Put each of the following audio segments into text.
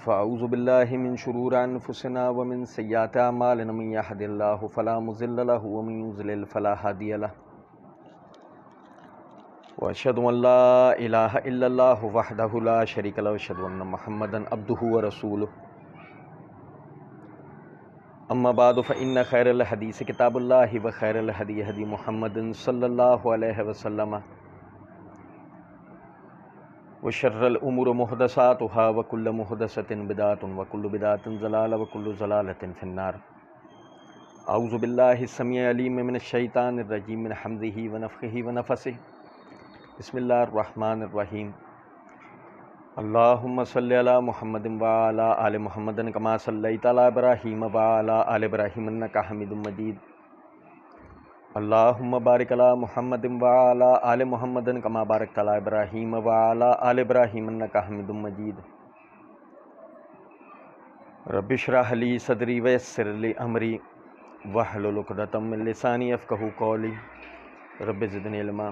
فأعوذ بالله من شرور أنفسنا ومن سيئات أعمالنا من يهد الله فلا مضل له ومن يضلل فلا هادي له وأشهد أن لا إله إلا الله وحده لا شريك له وأشهد أن محمدا عبده ورسوله أما بعد فإن خير الحديث كتاب الله وخير الهدي هدي محمد صلى الله عليه وسلم وشر الأمور محدثاتها وكل محدثة بدعة وكل بدعة ضلالة وكل ضلالة في النار. أعوذ بالله السميع العليم من الشيطان الرجيم من حمزه ونفخه ونفثه. بسم الله الرحمن الرحيم. اللهم صل على محمد وعلى آل محمد كما صليت على إبراهيم وعلى آل إبراهيم إنك حميد مجيد. اللهم بارك على محمد وعلى آل محمد كما باركت على إبراهيم وعلى آل إبراهيم إنك حميد مجيد. رب اشرح لي صدري ويسر لي أمري واحلل عقدة من لساني يفقهوا قولي رب زدني علما.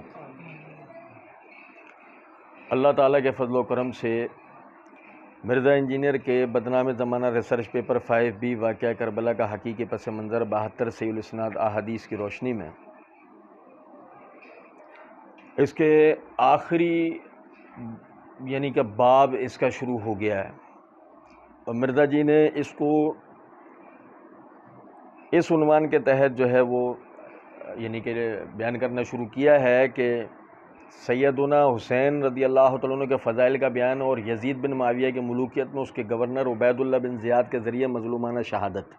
اللہ تعالیٰ کے فضل و کرم سے مرزا انجینئر کے بدنام زمانہ ریسرچ پیپر 5B واقعہ کربلا کا حقیقی پس منظر 72 صحیح الاسناد احادیث کی روشنی میں اس کے آخری یعنی کہ باب اس کا شروع ہو گیا ہے، اور مرزا جی نے اس کو اس عنوان کے تحت جو ہے وہ یعنی کہ بیان کرنا شروع کیا ہے کہ سیدنا حسین رضی اللہ تعالیٰ عنہ کے فضائل کا بیان اور یزید بن معاویہ کے ملوکیت میں اس کے گورنر عبید اللہ بن زیاد کے ذریعے مظلومانہ شہادت.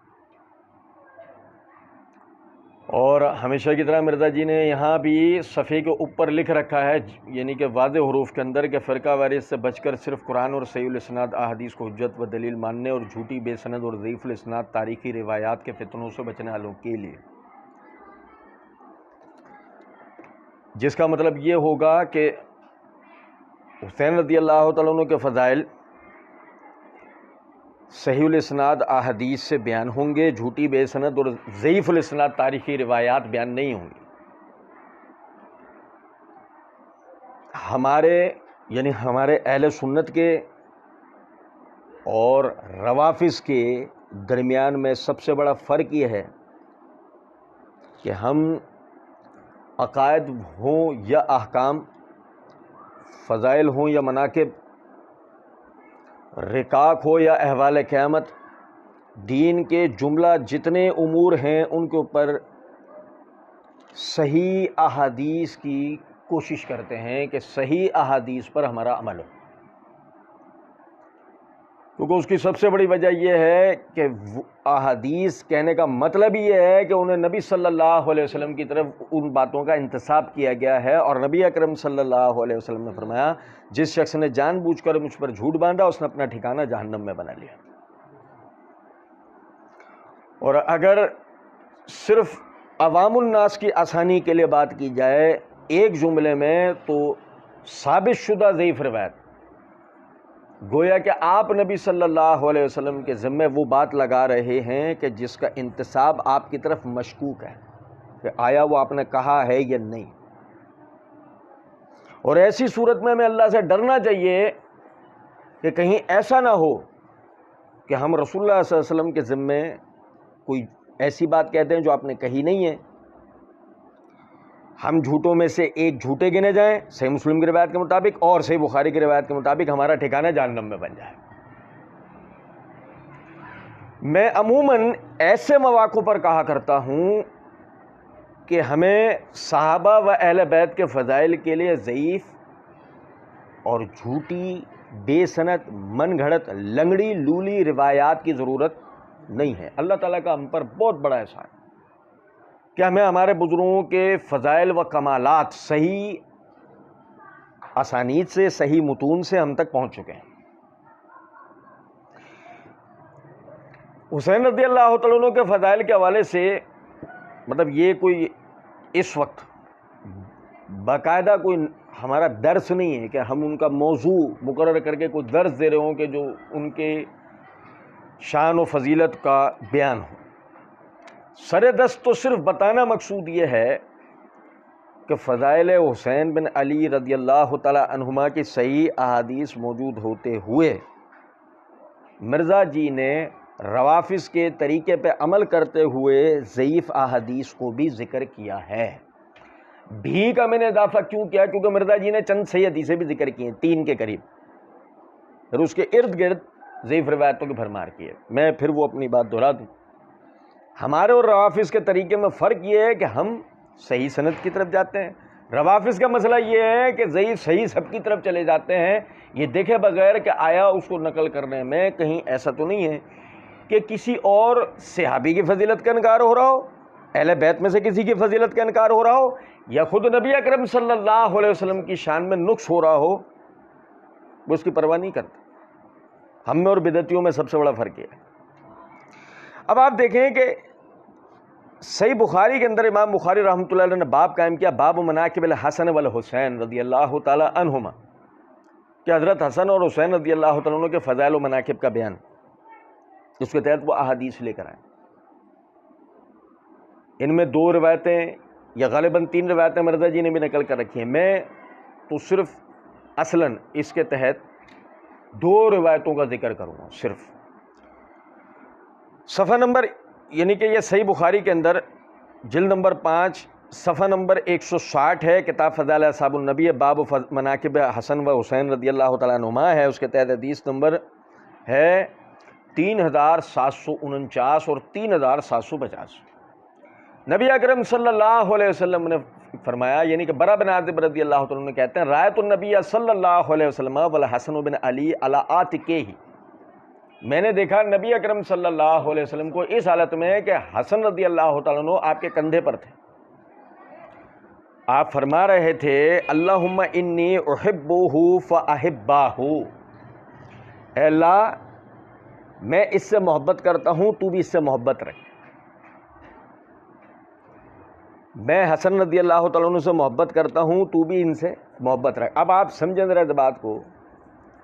اور ہمیشہ کی طرح مرزا جی نے یہاں بھی صفحے کے اوپر لکھ رکھا ہے یعنی کہ واضح حروف کے اندر کہ فرقہ وارث سے بچ کر صرف قرآن اور صحیح الاسناد احادیث کو حجت و دلیل ماننے اور جھوٹی بے سند اور ضعیف الاسناد تاریخی روایات کے فتنوں سے بچنے والوں کے لیے، جس کا مطلب یہ ہوگا کہ حسین رضی اللہ تعالیٰ عنہ کے فضائل صحیح الاسناد احادیث سے بیان ہوں گے، جھوٹی بے سند اور ضعیف الاسناد تاریخی روایات بیان نہیں ہوں گی. ہمارے اہل سنت کے اور روافض کے درمیان میں سب سے بڑا فرق یہ ہے کہ ہم عقائد ہوں یا احکام، فضائل ہوں یا مناقب، رکاک ہو یا احوال قیامت، دین کے جملہ جتنے امور ہیں ان کے اوپر صحیح احادیث کی کوشش کرتے ہیں کہ صحیح احادیث پر ہمارا عمل ہو، کیونکہ اس کی سب سے بڑی وجہ یہ ہے کہ احادیث کہنے کا مطلب یہ ہے کہ انہیں نبی صلی اللہ علیہ وسلم کی طرف ان باتوں کا انتساب کیا گیا ہے، اور نبی اکرم صلی اللہ علیہ وسلم نے فرمایا جس شخص نے جان بوجھ کر مجھ پر جھوٹ باندھا اس نے اپنا ٹھکانہ جہنم میں بنا لیا. اور اگر صرف عوام الناس کی آسانی کے لیے بات کی جائے ایک جملے میں تو ثابت شدہ ضعیف روایت، گویا کہ آپ نبی صلی اللہ علیہ وسلم کے ذمے وہ بات لگا رہے ہیں کہ جس کا انتساب آپ کی طرف مشکوک ہے کہ آیا وہ آپ نے کہا ہے یا نہیں. اور ایسی صورت میں ہمیں اللہ سے ڈرنا چاہیے کہ کہیں ایسا نہ ہو کہ ہم رسول اللہ صلی اللہ علیہ وسلم کے ذمے کوئی ایسی بات کہتے ہیں جو آپ نے کہی نہیں ہے، ہم جھوٹوں میں سے ایک جھوٹے گنے جائیں صحیح مسلم کی روایت کے مطابق اور صحیح بخاری کی روایت کے مطابق ہمارا ٹھکانہ جہنم میں بن جائے. میں عموماً ایسے مواقع پر کہا کرتا ہوں کہ ہمیں صحابہ و اہل بیت کے فضائل کے لیے ضعیف اور جھوٹی بے سند من گھڑت لنگڑی لولی روایات کی ضرورت نہیں ہے. اللہ تعالیٰ کا ہم پر بہت بڑا احسان ہے کہ ہمیں ہمارے بزرگوں کے فضائل و کمالات صحیح اسانید سے، صحیح متون سے ہم تک پہنچ چکے ہیں. حسین رضی اللہ تعالیٰ عنہ کے فضائل کے حوالے سے مطلب یہ کوئی اس وقت باقاعدہ کوئی ہمارا درس نہیں ہے کہ ہم ان کا موضوع مقرر کر کے کوئی درس دے رہے ہوں کہ جو ان کے شان و فضیلت کا بیان ہو. سر دست تو صرف بتانا مقصود یہ ہے کہ فضائل حسین بن علی رضی اللہ تعالی عنہما کی صحیح احادیث موجود ہوتے ہوئے مرزا جی نے روافظ کے طریقے پہ عمل کرتے ہوئے ضعیف احادیث کو بھی ذکر کیا ہے۔ بھی کا میں نے اضافہ کیوں کیا؟ کیونکہ مرزا جی نے چند صحیح حدیثیں بھی ذکر کی ہیں، 3 کے قریب، پھر اس کے ارد گرد ضعیف روایتوں کی بھرمار کی ہے۔ میں پھر وہ اپنی بات دہرا دوں، ہمارے اور روافظ کے طریقے میں فرق یہ ہے کہ ہم صحیح سند کی طرف جاتے ہیں، روافظ کا مسئلہ یہ ہے کہ ضعیف صحیح سب کی طرف چلے جاتے ہیں، یہ دیکھے بغیر کہ آیا اس کو نقل کرنے میں کہیں ایسا تو نہیں ہے کہ کسی اور صحابی کی فضیلت کا انکار ہو رہا ہو، اہل بیت میں سے کسی کی فضیلت کا انکار ہو رہا ہو، یا خود نبی اکرم صلی اللہ علیہ وسلم کی شان میں نقص ہو رہا ہو، وہ اس کی پرواہ نہیں کرتا۔ ہم میں اور بدعتیوں میں سب سے بڑا فرق ہے۔ اب آپ دیکھیں کہ صحیح بخاری کے اندر امام بخاری رحمۃ اللہ علیہ نے باب قائم کیا، باب مناقب الحسن والحسین رضی اللہ تعالی عنہما، کہ حضرت حسن اور حسین رضی اللہ تعالیٰ عنہ کے فضائل و مناقب کا بیان، اس کے تحت وہ احادیث لے کر آئے۔ ان میں 2 روایتیں یا غالباً 3 روایتیں مرزا جی نے بھی نقل کر رکھی ہیں، میں تو صرف اصلاً اس کے تحت 2 روایتوں کا ذکر کروں گا صرف۔ صفحہ نمبر، یعنی کہ یہ صحیح بخاری کے اندر جلد نمبر 5 صفحہ نمبر 160 ہے، کتاب فضائل اصحاب النبی، باب مناقب حسن و حسین رضی اللہ تعالیٰ عنہما ہے، اس کے تحت حدیث نمبر ہے 3749 اور 3750۔ نبی اکرم صلی اللہ علیہ وسلم نے فرمایا، یعنی کہ برا بن عازب رضی اللہ تعالیٰ عنہ کہتے ہیں، رأیت النبی صلی اللہ علیہ وسلم والحسن بن علی علی عاتقہ، میں نے دیکھا نبی اکرم صلی اللہ علیہ وسلم کو اس حالت میں کہ حسن رضی اللہ تعالیٰ عنہ آپ کے کندھے پر تھے۔ آپ فرما رہے تھے، اللہم انی احبہ فاحباہ، اے اللہ میں اس سے محبت کرتا ہوں، تو بھی اس سے محبت رکھ۔ میں حسن رضی اللہ تعالیٰ عنہ سے محبت کرتا ہوں، تو بھی ان سے محبت رکھ۔ اب آپ سمجھیں ذرا اس بات کو،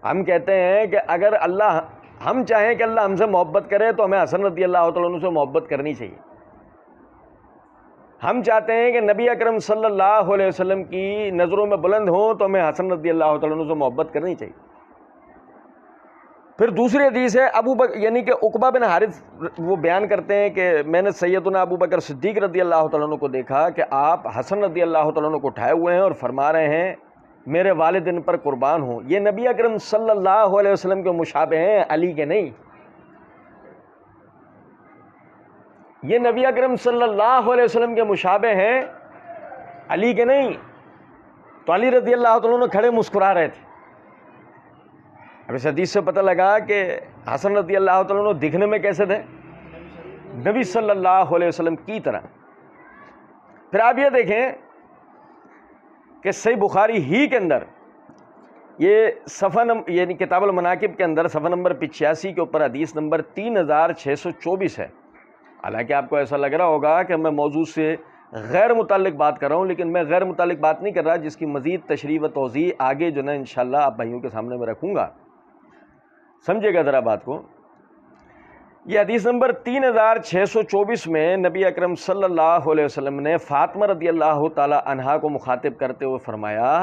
ہم کہتے ہیں کہ اگر اللہ، ہم چاہیں کہ اللہ ہم سے محبت کرے تو ہمیں حسن رضی اللہ تعالیٰ عنہ سے محبت کرنی چاہیے۔ ہم چاہتے ہیں کہ نبی اکرم صلی اللہ علیہ وسلم کی نظروں میں بلند ہوں تو ہمیں حسن رضی اللہ تعالیٰ عنہ سے محبت کرنی چاہیے۔ پھر دوسری حدیث ہے ابو بکر، یعنی کہ عقبہ بن حارث وہ بیان کرتے ہیں کہ میں نے سیدنا ابو بکر صدیق رضی اللہ تعالیٰ عنہ کو دیکھا کہ آپ حسن رضی اللہ تعالیٰ عنہ کو اٹھائے ہوئے ہیں اور فرما رہے ہیں میرے والد ان پر قربان ہوں۔ یہ نبی اکرم صلی اللہ علیہ وسلم کے مشابہ ہیں، علی کے نہیں۔ یہ نبی اکرم صلی اللہ علیہ وسلم کے مشابہ ہیں، علی کے نہیں۔ تو علی رضی اللہ تعالیٰ عنہ کھڑے مسکرا رہے تھے۔ اب اس حدیث سے پتہ لگا کہ حسن رضی اللہ تعالیٰ عنہ دکھنے میں کیسے تھے؟ نبی صلی اللہ علیہ وسلم کی طرح۔ پھر آپ یہ دیکھیں کہ صحیح بخاری ہی کے اندر یہ صفحہ یعنی کتاب المناقب کے اندر صفحہ نمبر 85 کے اوپر حدیث نمبر 3624 ہے۔ حالانکہ آپ کو ایسا لگ رہا ہوگا کہ میں موضوع سے غیر متعلق بات کر رہا ہوں، لیکن میں غیر متعلق بات نہیں کر رہا، جس کی مزید تشریح و توضیح آگے جو نا انشاءاللہ آپ بھائیوں کے سامنے میں رکھوں گا۔ سمجھے گا ذرا بات کو۔ یہ حدیث نمبر 3624 میں نبی اکرم صلی اللہ علیہ وسلم نے فاطمہ رضی اللہ تعالی عنہا کو مخاطب کرتے ہوئے فرمایا،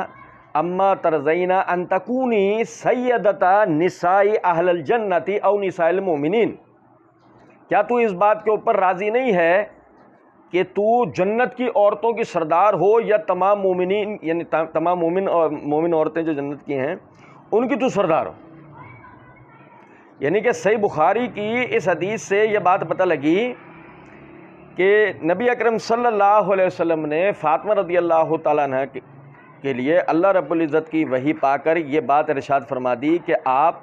اما ترضینا ان تکونی سیدتا نساء اہل الجنت او نساء المؤمنین، کیا تو اس بات کے اوپر راضی نہیں ہے کہ تو جنت کی عورتوں کی سردار ہو یا تمام مومنین، یعنی تمام مومن عورتیں جو جنت کی ہیں ان کی تو سردار ہو؟ یعنی کہ صحیح بخاری کی اس حدیث سے یہ بات پتہ لگی کہ نبی اکرم صلی اللہ علیہ وسلم نے فاطمہ رضی اللہ تعالیٰ عنہ کے لیے اللہ رب العزت کی وحی پا کر یہ بات ارشاد فرما دی کہ آپ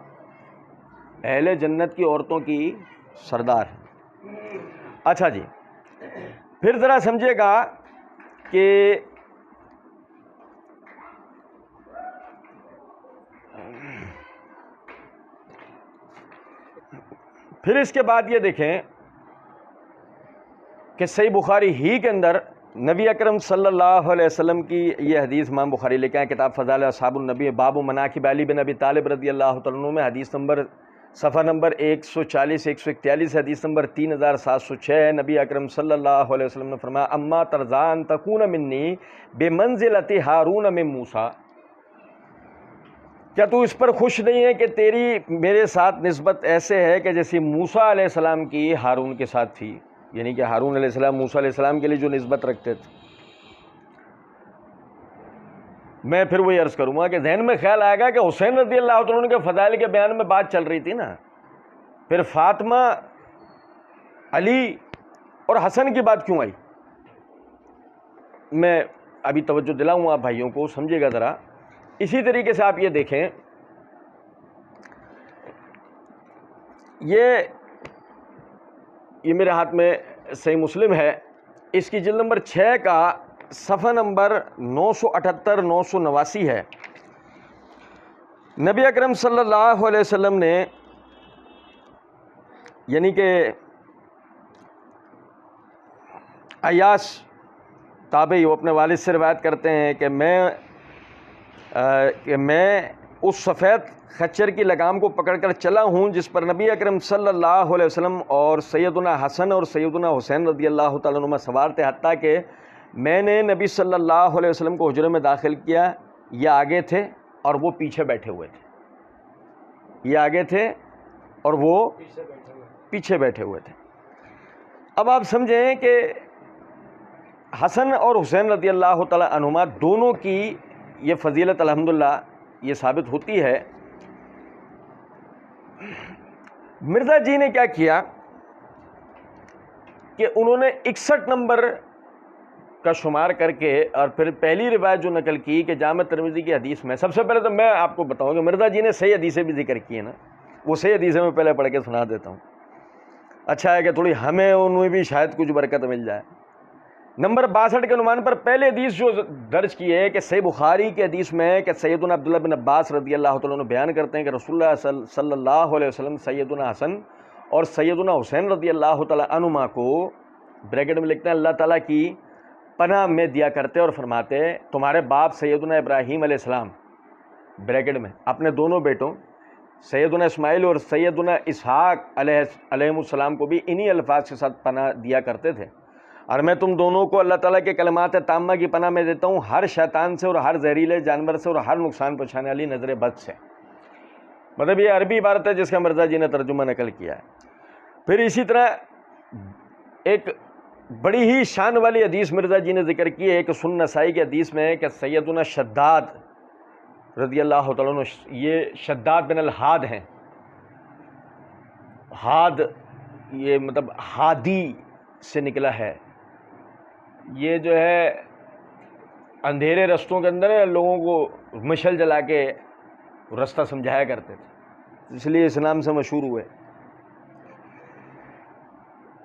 اہل جنت کی عورتوں کی سردار ہیں۔ اچھا جی، پھر ذرا سمجھے گا کہ پھر اس کے بعد یہ دیکھیں کہ صحیح بخاری ہی کے اندر نبی اکرم صلی اللہ علیہ وسلم کی یہ حدیث امام بخاری لے کے آئے، کتاب فضائل اصحاب النبی، باب مناقب علی بن ابی طالب رضی اللہ تعالیٰ عنہ میں حدیث نمبر صفحہ نمبر 140 141 حدیث نمبر 3706 نبی اکرم صلی اللہ علیہ وسلم نے فرمایا، اما ترضان تکون منی بمنزلت ہارون من موسیٰ، کیا تو اس پر خوش نہیں ہے کہ تیری میرے ساتھ نسبت ایسے ہے کہ جیسی موسیٰ علیہ السلام کی ہارون کے ساتھ تھی؟ یعنی کہ ہارون علیہ السلام موسیٰ علیہ السلام کے لیے جو نسبت رکھتے تھے۔ میں پھر وہی عرض کروں گا کہ ذہن میں خیال آئے گا کہ حسین رضی اللہ تعالیٰ عنہ کے فضائل کے بیان میں بات چل رہی تھی نا، پھر فاطمہ، علی اور حسن کی بات کیوں آئی؟ میں ابھی توجہ دلاؤں آپ بھائیوں کو، سمجھے گا ذرا۔ اسی طریقے سے آپ یہ دیکھیں، یہ میرے ہاتھ میں صحیح مسلم ہے، اس کی جلد نمبر 6 کا صفحہ نمبر 978 989 ہے۔ نبی اکرم صلی اللہ علیہ وسلم نے، یعنی کہ عیاش تابعی، وہ اپنے والد سے روایت کرتے ہیں کہ میں اس سفید خچر کی لگام کو پکڑ کر چلا ہوں جس پر نبی اکرم صلی اللہ علیہ وسلم اور سیدنا حسن اور سیدنا حسین رضی اللہ تعالیٰ عنہما سوار تھے، حتیٰ کہ میں نے نبی صلی اللہ علیہ وسلم کو حجرے میں داخل کیا، یہ آگے تھے اور وہ پیچھے بیٹھے ہوئے تھے، یہ آگے تھے اور وہ پیچھے بیٹھے ہوئے تھے۔ اب آپ سمجھیں کہ حسن اور حسین رضی اللہ تعالیٰ عنہما دونوں کی یہ فضیلت الحمدللہ یہ ثابت ہوتی ہے۔ مرزا جی نے کیا کیا کہ انہوں نے 61 نمبر کا شمار کر کے، اور پھر پہلی روایت جو نقل کی کہ جامع ترمذی کی حدیث میں، سب سے پہلے تو میں آپ کو بتاؤں کہ مرزا جی نے صحیح حدیثیں بھی ذکر کی ہیں نا، وہ صحیح حدیثیں میں پہلے پڑھ کے سنا دیتا ہوں، اچھا ہے کہ تھوڑی ہمیں ان میں بھی شاید کچھ برکت مل جائے۔ نمبر 62 کے عنوان پر پہلے حدیث جو درج کی ہے کہ صحیح بخاری کی حدیث میں کہ سیدنا عبداللہ بن عباس رضی اللہ تعالیٰ عنہ بیان کرتے ہیں کہ رسول اللہ صلی اللہ علیہ وسلم سیدنا حسن اور سیدنا حسین رضی اللہ تعالیٰ عنہما کو بریکٹ میں لکھتے ہیں اللہ تعالیٰ کی پناہ میں دیا کرتے اور فرماتے تمہارے باپ سیدنا ابراہیم علیہ السلام بریکٹ میں اپنے دونوں بیٹوں سیدنا اسماعیل اور سیدنا اسحاق علیہ السلام کو بھی انہی الفاظ کے ساتھ پناہ دیا کرتے تھے، اور میں تم دونوں کو اللہ تعالیٰ کے کلمات تامہ کی پناہ میں دیتا ہوں ہر شیطان سے اور ہر زہریلے جانور سے اور ہر نقصان پہنچانے والی نظر بد سے۔ مطلب یہ عربی عبارت ہے جس کا مرزا جی نے ترجمہ نقل کیا ہے۔ پھر اسی طرح ایک بڑی ہی شان والی حدیث مرزا جی نے ذکر کی ہے، ایک سنن نسائی کی حدیث میں کہ سیدنا شداد رضی اللہ تعالیٰ عنہ، یہ شداد بن الحاد ہیں، حاد یہ مطلب ہادی سے نکلا ہے، یہ جو ہے اندھیرے رستوں کے اندر لوگوں کو مشل جلا کے رستہ سمجھایا کرتے تھے، اس لیے اس نام سے مشہور ہوئے۔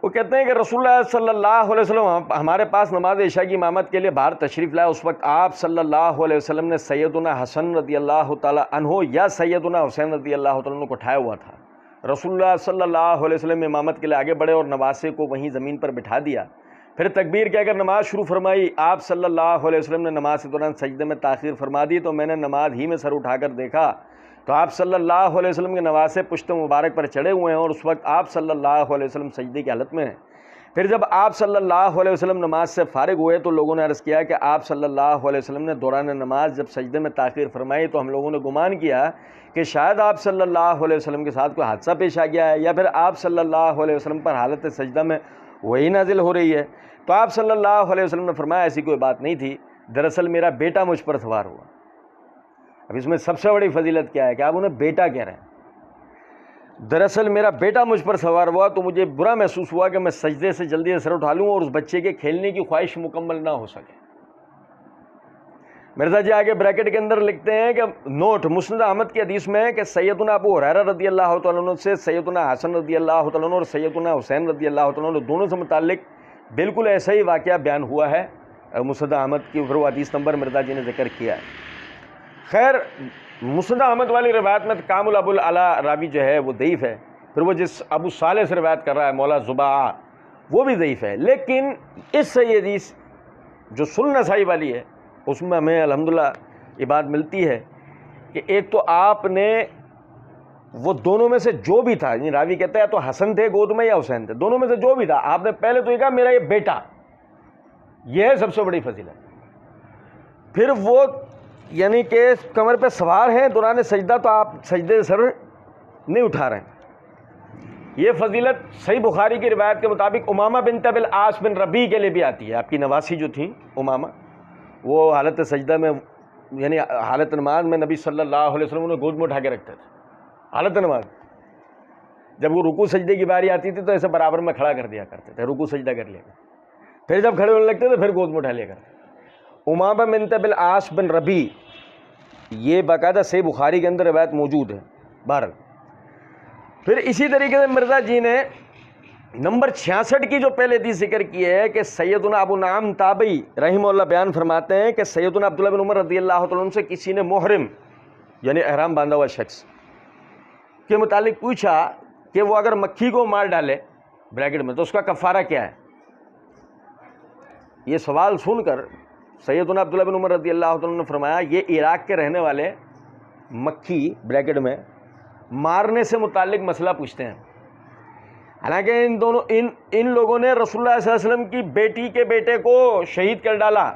وہ کہتے ہیں کہ رسول اللہ صلی اللہ علیہ وسلم ہمارے پاس نماز عشاء کی امامت کے لیے باہر تشریف لائے، اس وقت آپ صلی اللہ علیہ وسلم نے سیدنا حسن رضی اللہ تعالیٰ عنہ یا سیدنا حسین رضی اللہ تعالیٰ عنہ کو اٹھایا ہوا تھا۔ رسول اللہ صلی اللہ علیہ وسلم امامت کے لیے آگے بڑھے اور نواسے کو وہیں زمین پر بٹھا دیا، پھر تکبیر کہہ کر نماز شروع فرمائی۔ آپ صلی اللہ علیہ وسلم نے نماز کے دوران سجدے میں تاخیر فرما دی تو میں نے نماز ہی میں سر اٹھا کر دیکھا تو آپ صلی اللہ علیہ وسلم کے نواسے پشت مبارک پر چڑھے ہوئے ہیں اور اس وقت آپ صلی اللہ علیہ وسلم سجدے کی حالت میں ہیں۔ پھر جب آپ صلی اللہ علیہ وسلم نماز سے فارغ ہوئے تو لوگوں نے عرض کیا کہ آپ صلی اللہ علیہ وسلم نے دوران نماز جب سجدے میں تاخیر فرمائی تو ہم لوگوں نے گمان کیا کہ شاید آپ صلی اللہ علیہ وسلم کے ساتھ کوئی حادثہ پیش آ گیا ہے یا پھر آپ صلی اللہ علیہ وسلم پر حالت سجدہ میں وہی نازل ہو رہی ہے۔ تو آپ صلی اللہ علیہ وسلم نے فرمایا ایسی کوئی بات نہیں تھی، دراصل میرا بیٹا مجھ پر سوار ہوا۔ اب اس میں سب سے بڑی فضیلت کیا ہے کہ آپ انہیں بیٹا کہہ رہے ہیں، دراصل میرا بیٹا مجھ پر سوار ہوا تو مجھے برا محسوس ہوا کہ میں سجدے سے جلدی سر اٹھا لوں اور اس بچے کے کھیلنے کی خواہش مکمل نہ ہو سکے۔ مرزا جی آگے بریکٹ کے اندر لکھتے ہیں کہ نوٹ مسند احمد کی حدیث میں کہ سیدنا ابو ہریرہ رضی اللہ تعالیٰ عنہ سے سیدنا حسن رضی اللہ تعالیٰ عنہ اور سیدنا حسین رضی اللہ تعالیٰ عنہ دونوں سے متعلق بالکل ایسا ہی واقعہ بیان ہوا ہے مسند احمد کی، پھر وہ حدیث نمبر مرزا جی نے ذکر کیا ہے۔ خیر مسند احمد والی روایت میں کامل ابو العلا راوی جو ہے وہ ضعیف ہے، پھر وہ جس ابو صالح سے روایت کر رہا ہے مولا زباع وہ بھی ضعیف ہے، لیکن اس سے یہ حدیث جو سنن نسائی والی ہے اس میں ہمیں الحمدللہ یہ بات ملتی ہے کہ ایک تو آپ نے وہ دونوں میں سے جو بھی تھا، یعنی راوی کہتا ہے تو حسن تھے گود میں یا حسین تھے، دونوں میں سے جو بھی تھا آپ نے پہلے تو یہ کہا میرا یہ بیٹا، یہ ہے سب سے بڑی فضیلت۔ پھر وہ یعنی کہ کمر پہ سوار ہیں دوران سجدہ تو آپ سجدے سے سر نہیں اٹھا رہے ہیں. یہ فضیلت صحیح بخاری کی روایت کے مطابق امامہ بنت ابی العاص بن ربیع کے لیے بھی آتی ہے. آپ کی نواسی جو تھیں امامہ، وہ حالت سجدہ میں یعنی حالت نماز میں نبی صلی اللہ علیہ وسلم انہیں گود میں اٹھا کے رکھتے تھے. حالت نماز جب وہ رکوع سجدے کی باری آتی تھی تو ایسے برابر میں کھڑا کر دیا کرتے تھے، رکوع سجدہ کر لیا کرتے، پھر جب کھڑے ہونے لگتے تھے پھر گود میں اٹھا لیا کرتے. امامہ بنت ابی العاص بن ربیع، یہ باقاعدہ صحیح بخاری کے اندر روایت موجود ہے. بہرحال پھر اسی طریقے سے مرزا جی نے نمبر 66 کی جو پہلے حدیث ذکر کی ہے کہ سیدنا ابو نعیم تابعی رحمہ اللہ بیان فرماتے ہیں کہ سیدنا عبداللہ بن عمر رضی اللہ تعالیٰ عنہ سے کسی نے محرم یعنی احرام باندھا ہوا شخص کے متعلق پوچھا کہ وہ اگر مکھی کو مار ڈالے بریکٹ میں تو اس کا کفارہ کیا ہے. یہ سوال سن کر سیدنا عبداللہ بن عمر رضی اللہ تعالیٰ عنہ نے فرمایا یہ عراق کے رہنے والے مکھی بریکٹ میں مارنے سے متعلق مسئلہ پوچھتے ہیں. حالانکہ ان لوگوں نے رسول اللہ صلی اللہ علیہ وسلم کی بیٹی کے بیٹے کو شہید کر ڈالا،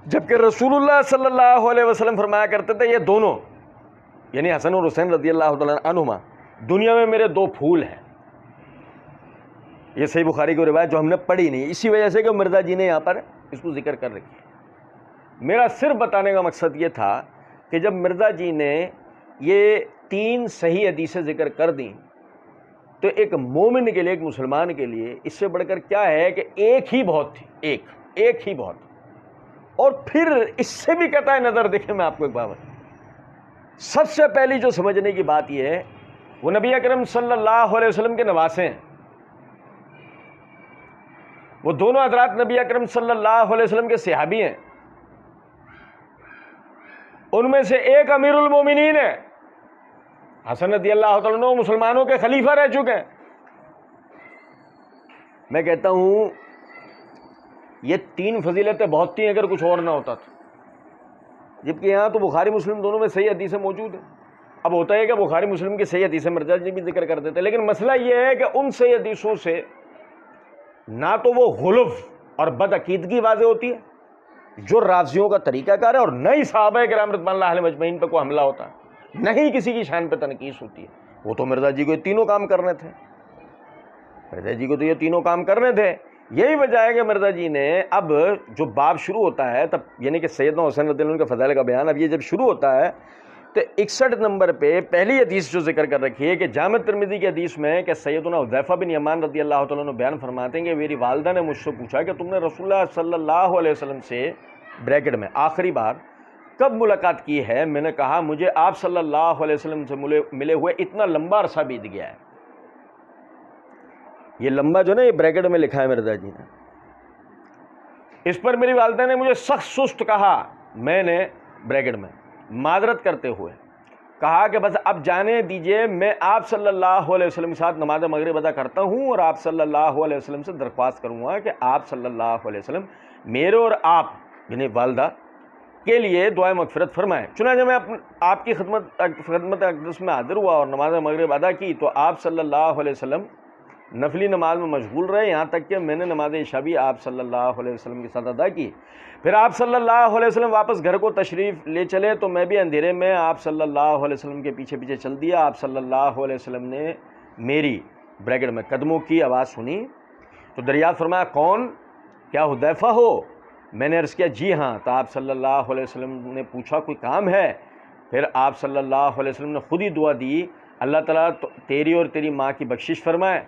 جبکہ رسول اللہ صلی اللہ علیہ وسلم فرمایا کرتے تھے یہ دونوں یعنی حسن اور حسین رضی اللہ تعالیٰ عنہما دنیا میں میرے دو پھول ہیں. یہ صحیح بخاری کی روایت جو ہم نے پڑھی نہیں، اسی وجہ سے کہ مرزا جی نے یہاں پر اس کو ذکر کر رکھی ہے. میرا صرف بتانے کا مقصد یہ تھا کہ جب مرزا جی نے یہ 3 صحیح حدیثیں ذکر کر دیں تو ایک مومن کے لیے، ایک مسلمان کے لیے اس سے بڑھ کر کیا ہے کہ ایک ہی بہت تھی، ایک ہی بہت. اور پھر اس سے بھی قطع نظر دیکھیں میں آپ کو ایک بات بتاؤں، سب سے پہلی جو سمجھنے کی بات یہ ہے وہ نبی اکرم صلی اللہ علیہ وسلم کے نواسے ہیں. وہ دونوں حضرات نبی اکرم صلی اللہ علیہ وسلم کے صحابی ہیں. ان میں سے ایک امیر المومنین ہے، حسن رضی اللہ تعالیٰ عنہ مسلمانوں کے خلیفہ رہ چکے ہیں. میں کہتا ہوں یہ 3 فضیلتیں بہت تھیں اگر کچھ اور نہ ہوتا تھا، جبکہ یہاں تو بخاری مسلم دونوں میں صحیح حدیثیں موجود ہیں. اب ہوتا ہے کہ بخاری مسلم کی صحیح حدیثیں مرزا جی بھی ذکر کر دیتے، لیکن مسئلہ یہ ہے کہ ان صحیح حدیثوں سے نہ تو وہ غلف اور بدعقیدگی واضح ہوتی ہے جو راویوں کا طریقہ کار ہے، اور نہ ہی صحابہ کرام رضوان اللہ علیہم اجمعین پہ کوئی حملہ ہوتا ہے، نہ ہی کسی کی شان پہ تنقیص ہوتی ہے. وہ تو مرزا جی کو یہ تینوں کام کرنے تھے، مرزا جی کو تو یہ تینوں کام کرنے تھے. یہی وجہ ہے کہ مرزا جی نے اب جو باب شروع ہوتا ہے تب یعنی کہ سیدنا حسین رضی اللہ عنہ کے فضائل کا بیان، اب یہ جب شروع ہوتا ہے تو 61 نمبر پہ پہلی حدیث جو ذکر کر رکھی ہے کہ جامع ترمذی کی حدیث میں کہ سیدنا حذیفہ بن یمان رضی اللہ تعالیٰ عنہ بیان فرماتے ہیں کہ میری والدہ نے مجھ سے پوچھا کہ تم نے رسول اللہ صلی اللہ علیہ وسلم سے بریکٹ میں آخری بار کب ملاقات کی ہے؟ میں نے کہا مجھے آپ صلی اللہ علیہ وسلم سے ملے ہوئے اتنا لمبا عرصہ بیت گیا ہے. یہ لمبا جو نا یہ بریکٹ میں لکھا ہے مرزا جی نے. اس پر میری والدہ نے مجھے سخت سست کہا. میں نے بریکٹ میں معذرت کرتے ہوئے کہا کہ بس اب جانے دیجئے، میں آپ صلی اللہ علیہ وسلم کے ساتھ نماز مغرب ادا کرتا ہوں اور آپ صلی اللہ علیہ وسلم سے درخواست کروں گا کہ آپ صلی اللہ علیہ وسلم میرے اور آپ یعنی والدہ کے لیے دعائے مغفرت فرمائیں. چنانچہ میں آپ کی خدمت اقدس میں حاضر ہوا اور نماز مغرب ادا کی تو آپ صلی اللہ علیہ وسلم نفلی نماز میں مشغول رہے، یہاں تک کہ میں نے نماز عشاء بھی آپ صلی اللہ علیہ وسلم کے ساتھ ادا کی. پھر آپ صلی اللہ علیہ وسلم واپس گھر کو تشریف لے چلے تو میں بھی اندھیرے میں آپ صلی اللہ علیہ وسلم کے پیچھے پیچھے چل دیا. آپ صلی اللہ علیہ وسلم نے میری بریکٹ میں قدموں کی آواز سنی تو دریافت فرمایا کون؟ کیا حذیفہ ہو؟ میں نے عرض کیا جی ہاں. تو آپ صلی اللہ علیہ وسلم نے پوچھا کوئی کام ہے؟ پھر آپ صلی اللہ علیہ وسلم نے خود ہی دعا دی اللہ تعالیٰ تیری اور تیری ماں کی بخشش فرمائے.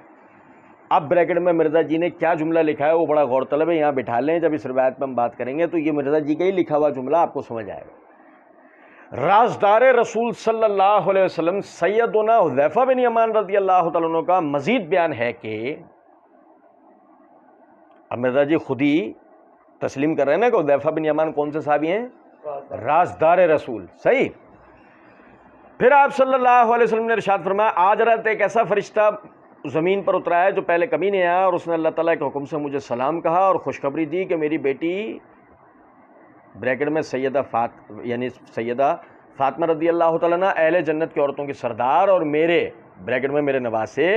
اب بریکٹ میں مرزا جی نے کیا جملہ لکھا ہے وہ بڑا غور طلب ہے، یہاں بٹھا لیں، جب اس روایت پہ ہم بات کریں گے تو یہ مرزا جی کا ہی لکھا ہوا جملہ آپ کو سمجھ آئے گا. رازدار رسول صلی اللہ علیہ وسلم سیدنا حذیفہ بن یمان رضی اللہ تعالیٰ عنہ کا مزید بیان ہے کہ اب مرزا جی خود ہی تسلیم کر رہے ہیں نا کہ حذیفہ بن یمان کون سے صحابی ہیں؟ رازدار رسول. صحیح. پھر آپ صلی اللہ علیہ وسلم نے ارشاد فرمایا آج رات ایک ایسا فرشتہ زمین پر اترا ہے جو پہلے کبھی نہیں آیا، اور اس نے اللہ تعالیٰ کے حکم سے مجھے سلام کہا اور خوشخبری دی کہ میری بیٹی بریکٹ میں سیدہ فاطمہ رضی اللہ تعالیٰ عنہ اہل جنت کی عورتوں کی سردار، اور میرے بریکٹ میں میرے نواسے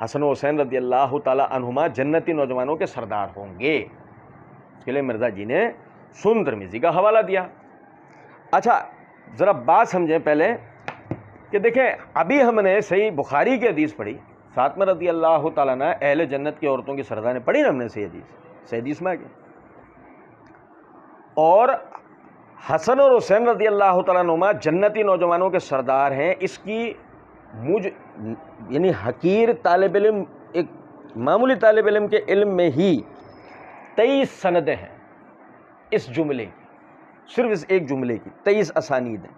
حسن و حسین رضی اللہ تعالیٰ عنہما جنتی نوجوانوں کے سردار ہوں گے. اس کے لیے مرزا جی نے سن ترمذی کا حوالہ دیا. اچھا ذرا بات سمجھیں پہلے کہ دیکھیں ابھی ہم نے صحیح بخاری کی حدیث پڑھی، فاطمہ رضی اللہ تعالیٰ عنہ اہل جنت کی عورتوں کی سردار نے پڑھی نا ہم نے صحیح حدیث میں آگے، اور حسن اور حسین رضی اللہ تعالیٰ عنہما جنتی نوجوانوں کے سردار ہیں. اس کی یعنی حقیر طالب علم، ایک معمولی طالب علم کے علم میں ہی 23 سندیں ہیں اس جملے کی، صرف اس ایک جملے کی 23 اسانید ہیں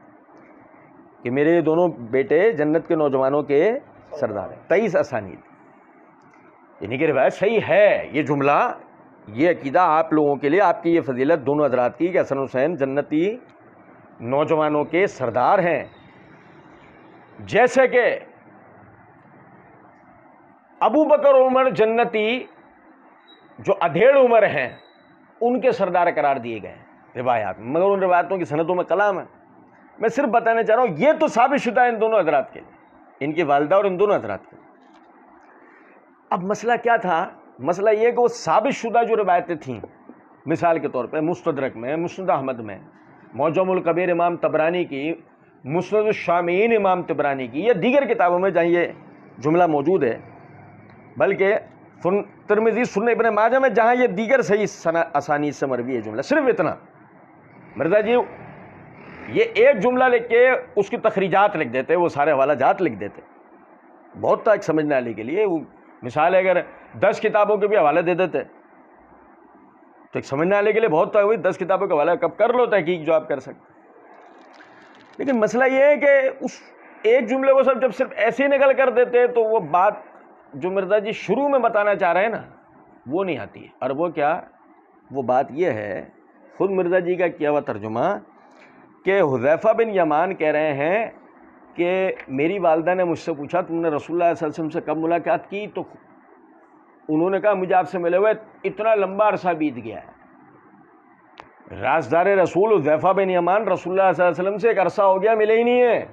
کہ میرے یہ دونوں بیٹے جنت کے نوجوانوں کے سردار ہیں. 23 اسانید، یعنی کہ روایت صحیح ہے. یہ جملہ، یہ عقیدہ آپ لوگوں کے لیے، آپ کی یہ فضیلت دونوں حضرات کی کہ حسن حسین جنتی نوجوانوں کے سردار ہیں. جیسے کہ ابو بکر عمر جنتی جو ادھیڑ عمر ہیں ان کے سردار قرار دیے گئے ہیں روایات، مگر ان روایتوں کی سندوں میں کلام ہے. میں صرف بتانا چاہ رہا ہوں یہ تو ثابت شدہ ہے ان دونوں حضرات کے لیے، ان کی والدہ اور ان دونوں حضرات کے لیے. اب مسئلہ کیا تھا؟ مسئلہ یہ کہ وہ ثابت شدہ جو روایتیں تھیں، مثال کے طور پہ مستدرک میں، مسند احمد میں، معجم الکبیر امام طبرانی کی، مسند الشامیین امام طبرانی کی، یا دیگر کتابوں میں جہاں یہ جملہ موجود ہے، بلکہ ترمذی، سنن ابن ماجہ میں جہاں یہ دیگر صحیح اسانید سے مروی ہے جملہ. صرف اتنا مرزا جی یہ ایک جملہ لکھ کے اس کی تخریجات لکھ دیتے، وہ سارے حوالہ جات لکھ دیتے. بہت تھا ایک سمجھنے والے کے لیے. وہ مثال ہے اگر 10 کتابوں کے بھی حوالے دے دیتے تو ایک سمجھنے والے کے لیے بہت تھا. 10 کتابوں کا حوالہ کب کر لو تحقیق جو آپ کر سکتے. لیکن مسئلہ یہ ہے کہ اس ایک جملے کو سب جب صرف ایسے ہی نکل کر دیتے تو وہ بات جو مرزا جی شروع میں بتانا چاہ رہے ہیں نا وہ نہیں آتی ہے. اور وہ کیا؟ وہ بات یہ ہے، خود مرزا جی کا کیا ہوا ترجمہ، کہ حذیفہ بن یمان کہہ رہے ہیں کہ میری والدہ نے مجھ سے پوچھا تم نے رسول اللہ صلی اللہ علیہ وسلم سے کب ملاقات کی؟ تو انہوں نے کہا مجھے آپ سے ملے ہوئے اتنا لمبا عرصہ بیت گیا ہے. رازدار رسول حذیفہ بن یمان رسول اللہ صلی اللہ علیہ وسلم سے ایک عرصہ ہو گیا ملے ہی نہیں ہے.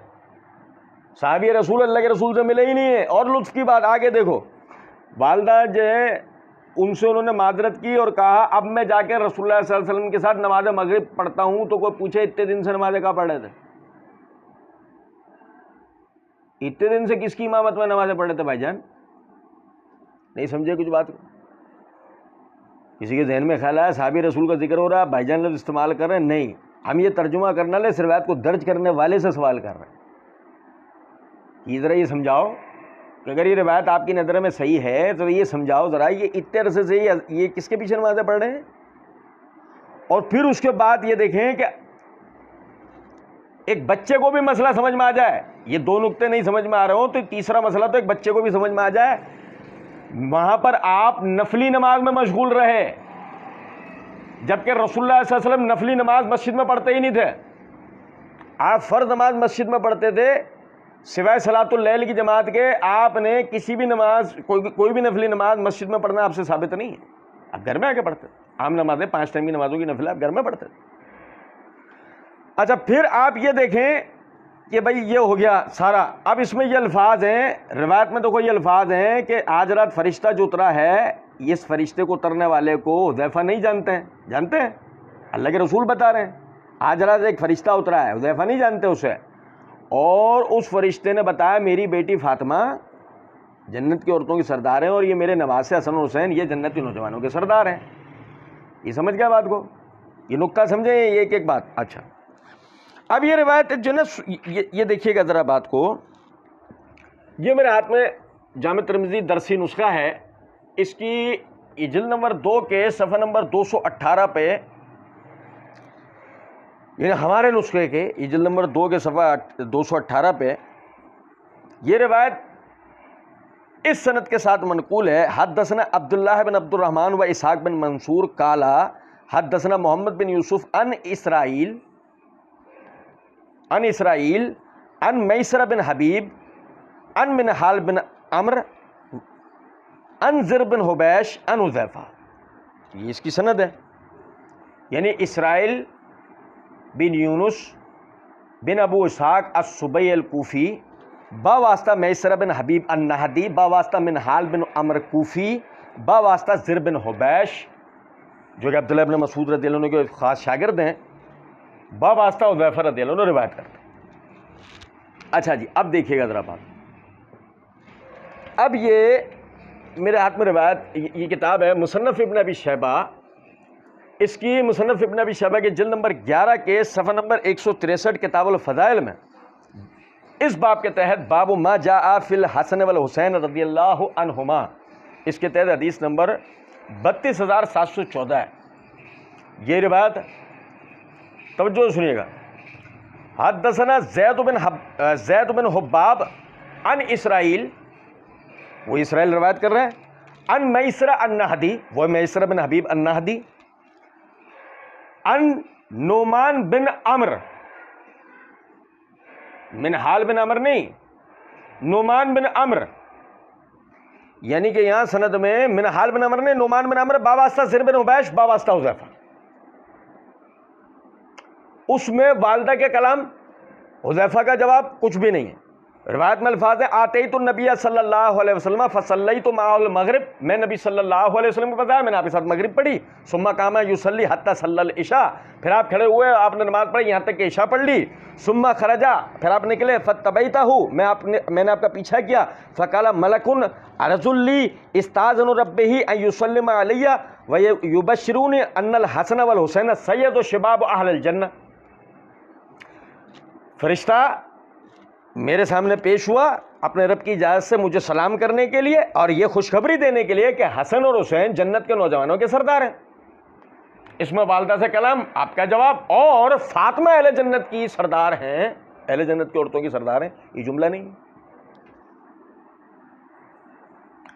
صحابی رسول اللہ کے رسول سے ملے ہی نہیں ہے. اور لطف کی بات آگے دیکھو، والدہ جو ہے ان سے انہوں نے معذرت کی اور کہا اب میں جا کے رسول اللہ صلی اللہ علیہ وسلم کے ساتھ نماز مغرب پڑھتا ہوں تو کوئی پوچھے اتنے دن سے نمازیں کہاں پڑھ رہے تھے؟ اتنے دن سے کس کی امامت میں نمازیں پڑھ رہے تھے بھائی جان؟ نہیں سمجھے کچھ بات کو؟ کسی کے ذہن میں خیال آیا صحابی رسول کا ذکر ہو رہا ہے، بھائی جان لفظ استعمال کر رہے ہیں؟ نہیں، ہم یہ ترجمہ کرنا لے، اس روایت کو درج کرنے والے سے سوال کر رہے ہیں کہ ذرا یہ سمجھاؤ کہ اگر یہ روایت آپ کی نظر میں صحیح ہے تو یہ سمجھاؤ ذرا یہ اتنے عرصے سے یہ کس کے پیچھے نمازیں پڑھ رہے ہیں؟ اور پھر اس کے بعد یہ دیکھیں کہ ایک بچے کو بھی مسئلہ سمجھ میں آ جائے، یہ دو نقطے نہیں سمجھ میں آ رہے ہوں تو تیسرا مسئلہ تو ایک بچے کو بھی سمجھ میں آ جائے. وہاں پر آپ نفلی نماز میں مشغول رہے جبکہ رسول اللہ صلی اللہ علیہ وسلم نفلی نماز مسجد میں پڑھتے ہی نہیں تھے. آپ فرض نماز مسجد میں پڑھتے تھے سوائے صلاۃ اللیل کی جماعت کے. آپ نے کسی بھی نماز کوئی بھی نفلی نماز مسجد میں پڑھنا آپ سے ثابت نہیں ہے. آپ گھر میں آ کے پڑھتے، عام نمازیں 5 ٹائم کی نمازوں کی نفل آپ گھر میں پڑھتے. اچھا پھر آپ یہ دیکھیں کہ بھائی یہ ہو گیا سارا. اب اس میں یہ الفاظ ہیں روایت میں، دیکھو یہ الفاظ ہیں کہ آج رات فرشتہ جو اترا ہے، اس فرشتے کو اترنے والے کو حذیفہ نہیں جانتے ہیں. جانتے ہیں؟ اللہ کے رسول بتا رہے ہیں آج رات ایک فرشتہ اترا ہے، حذیفہ نہیں جانتے اسے. اور اس فرشتے نے بتایا میری بیٹی فاطمہ جنت کی عورتوں کی سردار ہیں اور یہ میرے نواسے حسن حسین یہ جنتی نوجوانوں کے سردار ہیں. یہ سمجھ گیا بات کو؟ یہ نقطہ سمجھیں یہ ایک بات. اچھا اب یہ روایت جو نا یہ دیکھیے گا ذرا بات کو. یہ میرے ہاتھ میں جامع ترمذی درسی نسخہ ہے، اس کی جلد نمبر 2 کے صفحہ نمبر 218 پہ، یعنی ہمارے نسخے کے جلد نمبر 2 کے صفحہ 218 پہ یہ روایت اس سند کے ساتھ منقول ہے. حدثنا عبداللہ بن عبد الرحمن و اسحاق بن منصور قالا حدثنا محمد بن یوسف عن اسرائیل عن میسر بن حبیب عن منہال بن عمر عن زر بن حبیش عن حذیفہ. یہ اس کی سند ہے، یعنی اسرائیل بن یونس بن ابو اسحاق السبئی الکوفی با واسطہ میسر بن حبیب النہدی با واسطہ منہال بن عمر کوفی با واسطہ زر بن حبیش جو کہ عبداللہ بن مسعود رضی اللہ عنہ کے خاص شاگرد ہیں. بواسطہ حذیفہ رضی اللہ عنہ روایت کرتے ہیں۔ اچھا جی، اب دیکھیے گا ذرا بات، اب یہ میرے ہاتھ میں روایت، یہ کتاب ہے مصنف ابن ابی شیبہ، اس کی مصنف ابن ابی شیبہ کے جلد نمبر 11 کے صفحہ نمبر 163 کتاب الفضائل میں اس باب کے تحت باب ما جاء فی الحسن والحسین رضی اللہ عنہما، اس کے تحت حدیث نمبر 32714 ہے یہ روایت۔ توجہ سنیے گا، حدثنا زید بن حباب عن اسرائیل، وہ اسرائیل روایت کر رہے ہیں، عن میسرہ النہدی، وہ میسرہ بن حبیب النہدی، عن نعمان بن عمر، منہال بن عمر نہیں، نعمان بن عمر، یعنی کہ یہاں سند میں منہال بن عمر نے، نعمان بن عمر باباستہ زر بن حبیش باباستہ حذیفہ، اس میں والدہ کے کلام، حذیفہ کا جواب کچھ بھی نہیں ہے۔ روایت میں الفاظ ہے آتیت النبی صلی اللہ علیہ وسلم فصلیت معہ المغرب، میں نبی صلی اللہ علیہ وسلم کو بتایا، میں نے آپ کے ساتھ مغرب پڑھی، ثم قام یصلی حتی صلی العشاء، پھر آپ کھڑے ہوئے آپ نے نماز پڑھی یہاں تک کہ عشاء پڑھ لی، ثم خرجا، پھر آپ نکلے، فتبعتہ، میں نے آپ کا پیچھا کیا، فقال ملک رجل لی استاذن ربہ ان یسلم علی ویبشرونی ان الحسن والحسین سید شباب اہل الجنہ، فرشتہ میرے سامنے پیش ہوا اپنے رب کی اجازت سے مجھے سلام کرنے کے لیے اور یہ خوشخبری دینے کے لیے کہ حسن اور حسین جنت کے نوجوانوں کے سردار ہیں۔ اس میں والدہ سے کلام، آپ کا جواب، اور فاطمہ اہل جنت کی سردار ہیں، اہل جنت کی عورتوں کی سردار ہیں، یہ جملہ نہیں ہے،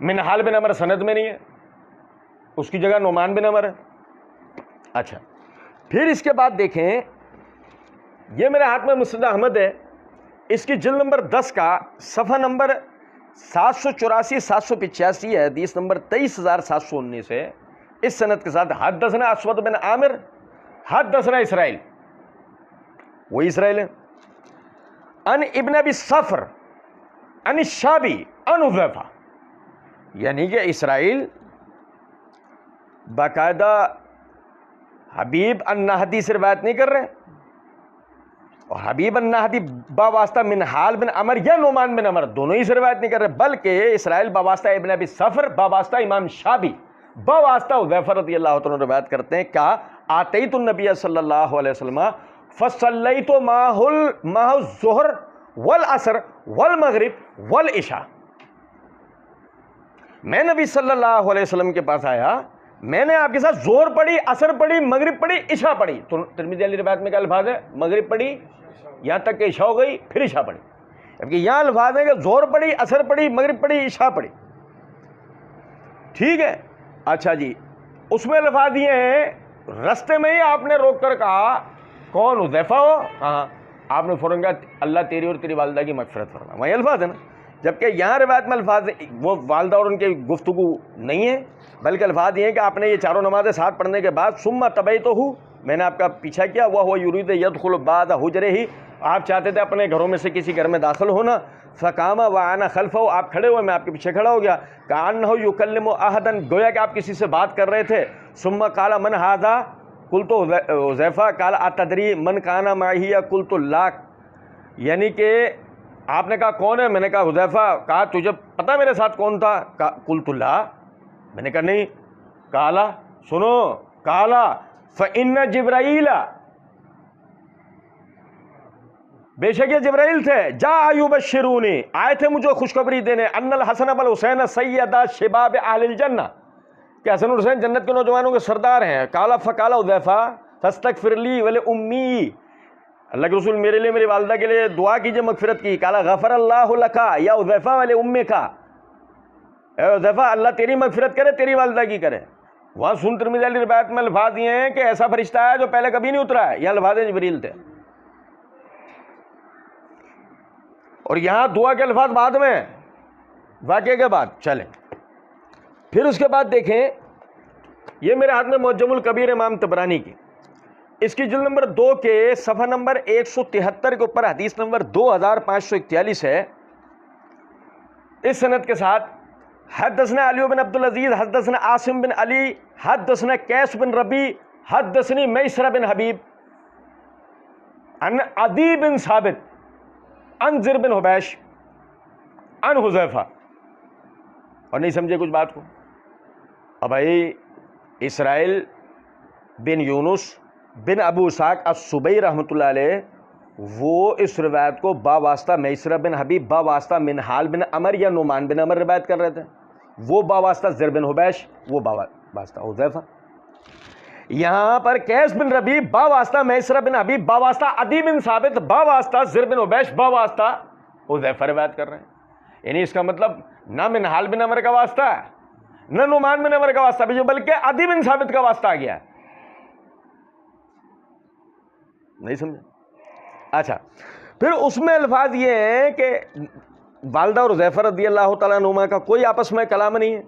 منہال بن عمر سند میں نہیں ہے، اس کی جگہ نعمان بن عمر ہے۔ اچھا، پھر اس کے بعد دیکھیں، یہ میرے ہاتھ میں مسند احمد ہے، اس کی جلد نمبر 10 کا صفحہ نمبر 784-785 ہے، حدیث نمبر 23719 ہے، اس سند کے ساتھ حدثنا اسود بن عامر حدثنا اسرائیل، وہی اسرائیل ہے، ان ابن ابی صفر ان الشابی ان حذیفہ، یعنی کہ اسرائیل باقاعدہ حبیب النہدی سے روایت نہیں کر رہے، اور حبیب النہدی باواسطہ منہال بن عمر یا نعمان بن عمر دونوں ہی سے روایت نہیں کر رہے، بلکہ اسرائیل باواسطہ ابن ابی صفر باواسطہ امام شابی باواسطہ حذیفہ رضی اللہ عنہ روایت کرتے ہیں، کہا آتیت النبی صلی اللہ علیہ وسلم فصلیت معہ الظہر والعصر والمغرب والعشاء، میں نبی صلی اللہ علیہ وسلم کے پاس آیا، میں نے آپ کے ساتھ ظہر پڑھی، عصر پڑھی، مغرب پڑھی، عشاء پڑھی۔ تو ترمذی والی روایت میں کیا الفاظ ہے؟ مغرب پڑھی یہاں تک کہ عشاء ہو گئی، پھر عشاء پڑھی، جبکہ یہاں الفاظ ہے کہ ظہر پڑھی، عصر پڑھی، مغرب پڑھی، عشاء پڑھی، ٹھیک ہے۔ اچھا جی، اس میں الفاظ یہ ہیں، رستے میں ہی آپ نے روک کر کہا کون؟ حذیفہ ہو؟ ہاں، آپ نے فوراً کہا اللہ تیری اور تیری والدہ کی مغفرت فرما، وہی الفاظ ہے نا، جبکہ یہاں روایت میں الفاظ وہ والدہ اور ان کی گفتگو نہیں ہے، بلکہ الفاظ یہ ہیں کہ آپ نے یہ چاروں نمازیں ساتھ پڑھنے کے بعد ثم تبعتہ، میں نے آپ کا پیچھا کیا، وہ یرید یدخل بعد حجرہ، آپ چاہتے تھے اپنے گھروں میں سے کسی گھر میں داخل ہونا، فقام وانا خلفہ، آپ کھڑے ہوئے، میں آپ کے پیچھے کھڑا ہو گیا، کانہ یکلم احدا، گویا کہ آپ کسی سے بات کر رہے تھے، ثم قال من ھذا، قلت حذیفہ، قال اتدری من کان معی، قلت لا، یعنی کہ آپ نے کہا کون ہے؟ میں نے کہا حذیفہ، کہا تجھے پتہ میرے ساتھ کون تھا؟ قلت لا، میں نے کہا نہیں، کالا، سنو، کالا فإن جبرائیل، بے شک یہ جبرائیل تھے، جاء یبشرونی، آئے تھے مجھے خوشخبری دینے، ان الحسن والحسین سیدا شباب اہل الجنہ، کہ حسن اور حسین جنت کے نوجوانوں کے سردار ہیں۔ کالا فقال حذیفہ فاستغفر لی ولی، اللہ کے رسول میرے لیے، میری والدہ کے لیے دعا کیجئے مغفرت کی۔ کالا غفر اللہ لکا یا حذیفہ ولی امکا، اے حذیفہ اللہ تیری مغفرت کرے، تیری والدہ کی کرے۔ وہاں سن ترمذی والی روایت میں الفاظ یہ ہیں کہ ایسا فرشتہ ہے جو پہلے کبھی نہیں اترا ہے، یہ الفاظ جبریل تھے، اور یہاں دعا کے الفاظ بعد میں، واقعے کے بعد۔ چلیں پھر اس کے بعد دیکھیں، یہ میرے ہاتھ میں معجم الکبیر امام طبرانی کی، اس کی جلد نمبر 2 کے صفحہ نمبر 173 کے اوپر حدیث نمبر 2541 ہے، اس سند کے ساتھ حدثنا علی بن عبد العزیز حدثنا عاصم بن علی حدثنا قیس بن ربی حدثنی میسرہ بن حبیب، ان عدی بن ثابت ان زر بن حبیش ان حذیفہ. اور نہیں سمجھے کچھ بات کو؟ اب بھائی اسرائیل بن یونس بن ابو اسحاق السبئی رحمۃ اللہ علیہ وہ اس روایت کو با واسطہ میسرہ بن حبیب با واسطہ منحال بن عمر یا نعمان بن عمر روایت کر رہے تھے. وہ با واسطہ زر بن حبیش، وہ با واسطہ حذیفہ. یہاں پر قیس بن ربیع با واسطہ میسرہ بن حبیب با واسطہ عدی بن ثابت با واسطہ زر بن حبیش با واسطہ حذیفہ روایت کر رہے ہیں. یعنی اس کا مطلب نہ منحال بن عمر کا واسطہ ہے نہ نعمان بن عمر کا واسطہ بھی، بلکہ عدی بن ثابت کا واسطہ آ گیا ہے. نہیں سمجھے؟ اچھا، پھر اس میں الفاظ یہ ہیں کہ والدہ اور حذیفہ رضی اللہ تعالیٰ عنہما کا کوئی آپس میں کلام نہیں ہے.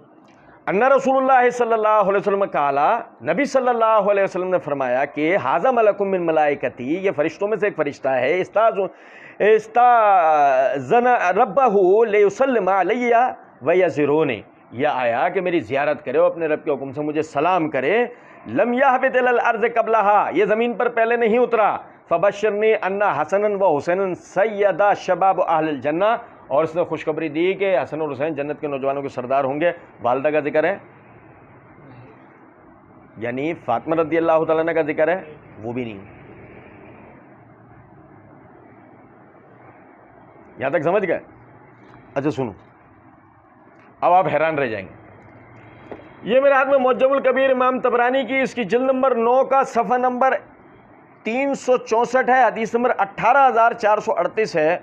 ان رسول اللہ صلی اللہ علیہ وسلم قالا، نبی صلی اللہ علیہ وسلم نے فرمایا کہ ھذا ملک من ملائکتی، یہ فرشتوں میں سے ایک فرشتہ ہے، استاذن ربہ لیسلم علی ویزرونی، یہ آیا کہ میری زیارت کرے اور اپنے رب کے حکم سے مجھے سلام کرے. لم یہبط الی الارض قبلہا، یہ زمین پر پہلے نہیں اترا. فبشرنی ان حسنا و حسینا سیدا شباب اہل الجنہ، اور اس نے خوشخبری دی کہ حسن اور حسین جنت کے نوجوانوں کے سردار ہوں گے. والدہ کا ذکر ہے، یعنی فاطمہ رضی اللہ تعالیٰ عنہ کا ذکر ہے، وہ بھی نہیں. یہاں تک سمجھ گئے؟ اچھا سنو، اب آپ حیران رہ جائیں گے. یہ میرے ہاتھ میں معجم الکبیر امام طبرانی کی اس کی جلد نمبر 9 کا صفحہ نمبر 364 ہے، حدیث نمبر 18438 ہے.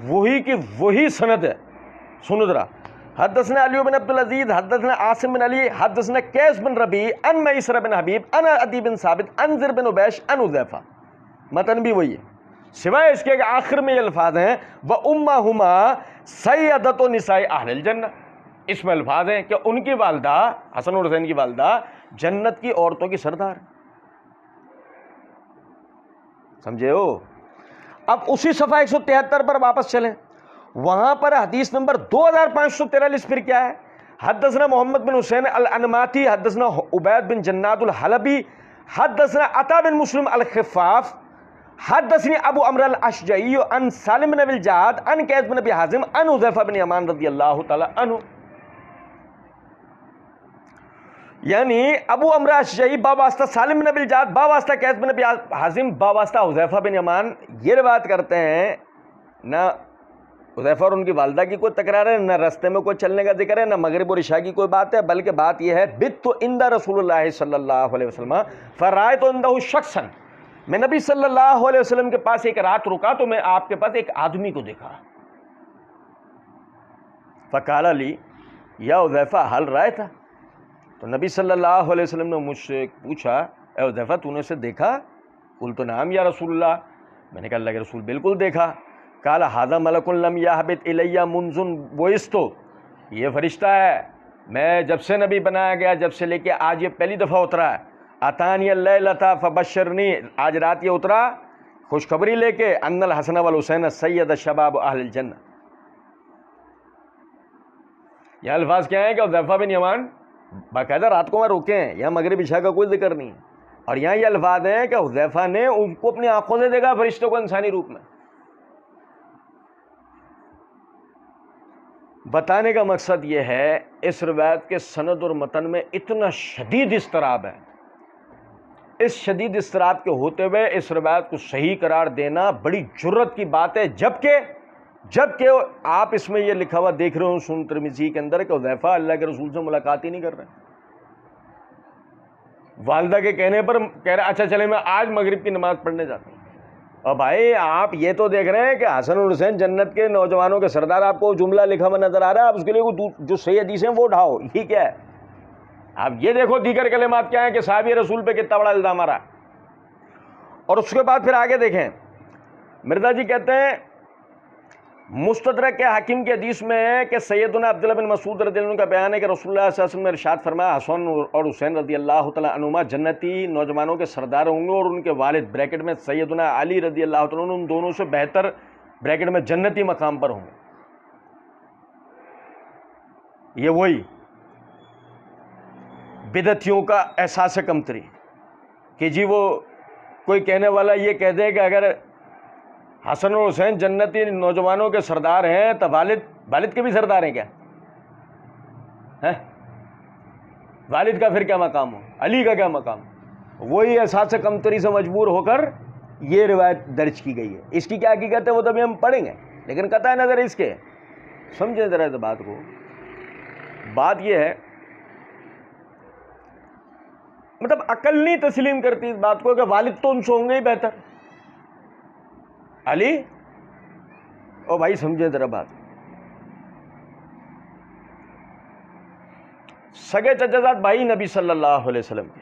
وہی کی وہی سند ہے. سنو ذرا. حدثنا علی بن عبد العزیز حدثنا عاصم بن علی حدثنا قیس بن ربیع ان میسرہ بن حبیب ان عدی بن ثابت ان زر بن حبیش ان حذیفہ. متن بھی وہی ہے، سوائے اس کے کہ آخر میں یہ الفاظ ہیں وَأُمَّهُمَا سَيَّدَةُ نِسَاءِ أَهْلِ الْجَنَّةِ. اس میں الفاظ ہیں کہ ان کی والدہ، حسن اور حسین کی والدہ، جنت کی عورتوں کی سردار. سمجھے ہو؟ اب اسی صفحہ 173 پر واپس چلیں. وہاں پر حدیث نمبر 2543 پھر کیا ہے؟ حدثنا محمد بن حسین الانماتی حدثنا عبید بن جناد الحلبی حدثنا عطا بن مسلم الخفاف حدثني ابو عمرو الاشجعی عن سالم بن ابی الجعد عن قیس بن ابی حازم عن حذیفہ بن یمان رضی اللہ تعالی عنہ. یعنی ابو عمرو الاشجعی با واسطہ سالم بن ابی الجعد با واسطہ قیس بن ابی حازم با واسطہ حذیفہ بن یمان یہ روایت کرتے ہیں. نہ حذیفہ اور ان کی والدہ کی کوئی تکرار ہے، نہ رستے میں کوئی چلنے کا ذکر ہے، نہ مغرب اور عشاء کی کوئی بات ہے، بلکہ بات یہ ہے بت عند رسول اللہ صلی اللہ علیہ وسلم فرأیت عنده شخصا، میں نبی صلی اللہ علیہ وسلم کے پاس ایک رات رکا تو میں آپ کے پاس ایک آدمی کو دیکھا. فقال لی یا حذیفہ حل رأیت، تو نبی صلی اللہ علیہ وسلم نے مجھ سے پوچھا اے حذیفہ تو نے اسے دیکھا؟ قلت نعم یا رسول اللہ، میں نے کہا اللہ کے رسول بالکل دیکھا. قال ھذا ملک لم یہبط الی منذ بعثت، یہ فرشتہ ہے میں جب سے نبی بنایا گیا جب سے لے کے آج یہ پہلی دفعہ اترا ہے. اتانی اللیلۃ فبشرنی، آج رات یہ اترا خوشخبری لے کے ان الحسن والحسین سید شباب اہل الجنہ. یہ الفاظ کیا ہیں کہ حذیفہ بن یمان باقاعدہ رات کو وہاں روکے ہیں، یہاں مغرب عشاء کا کوئی ذکر نہیں. اور یہاں یہ الفاظ ہیں کہ حذیفہ نے ان کو اپنی آنکھوں سے دیکھا فرشتوں کو انسانی روپ میں. بتانے کا مقصد یہ ہے اس روایت کے سند اور متن میں اتنا شدید اضطراب ہے. اس شدید اضطراب کے ہوتے ہوئے اس روایت کو صحیح قرار دینا بڑی جرت کی بات ہے. جبکہ آپ اس میں یہ لکھا ہوا دیکھ رہے ہوں سنن ترمذی کے اندر کہ حذیفہ اللہ کے رسول سے ملاقات ہی نہیں کر رہے. والدہ کے کہنے پر کہہ رہے اچھا چلے میں آج مغرب کی نماز پڑھنے جاتا ہوں. اور بھائی آپ یہ تو دیکھ رہے ہیں کہ حسن اور حسین جنت کے نوجوانوں کے سردار، آپ کو جملہ لکھا ہوا نظر آ رہا ہے، آپ اس کے لیے جو صحیح حدیث ہیں وہ اٹھاؤ. یہ کیا ہے؟ آپ یہ دیکھو دیگر کلمات کیا ہیں کہ صحابی رسول پہ کتنا بڑا الزام آ رہا ہے. اور اس کے بعد پھر آگے دیکھیں، مرزا جی کہتے ہیں مستدرک کے حاکم کی حدیث میں ہے کہ سیدنا عبداللہ بن مسعود رضی اللہ عنہ کا بیان ہے کہ رسول اللہ صلی اللہ علیہ وسلم نے ارشاد فرمایا حسن اور حسین رضی اللہ تعالیٰ عنہما جنتی نوجوانوں کے سردار ہوں گے، اور ان کے والد بریکٹ میں سیدنا علی رضی اللہ تعالیٰ عنہ ان دونوں سے بہتر بریکٹ میں جنتی مقام پر ہوں گے. یہ وہی بدعتیوں کا احساس کمتری کہ جی وہ کوئی کہنے والا یہ کہہ دے کہ اگر حسن اور حسین جنتی نوجوانوں کے سردار ہیں تو والد کے بھی سردار ہیں کیا؟ والد کا پھر کیا مقام ہو، علی کا کیا مقام؟ وہی احساس کمتری سے مجبور ہو کر یہ روایت درج کی گئی ہے. اس کی کیا حقیقت ہے وہ تو ابھی ہم پڑھیں گے، لیکن قطع نظر اس کے سمجھیں ذرا اس بات کو. بات یہ ہے، مطلب عقل نہیں تسلیم کرتی اس بات کو کہ والد تو ان سے ہوں گے ہی بہتر. علی او بھائی سمجھیں ذرا بات. سگے چچا بھائی نبی صلی اللہ علیہ وسلم کے،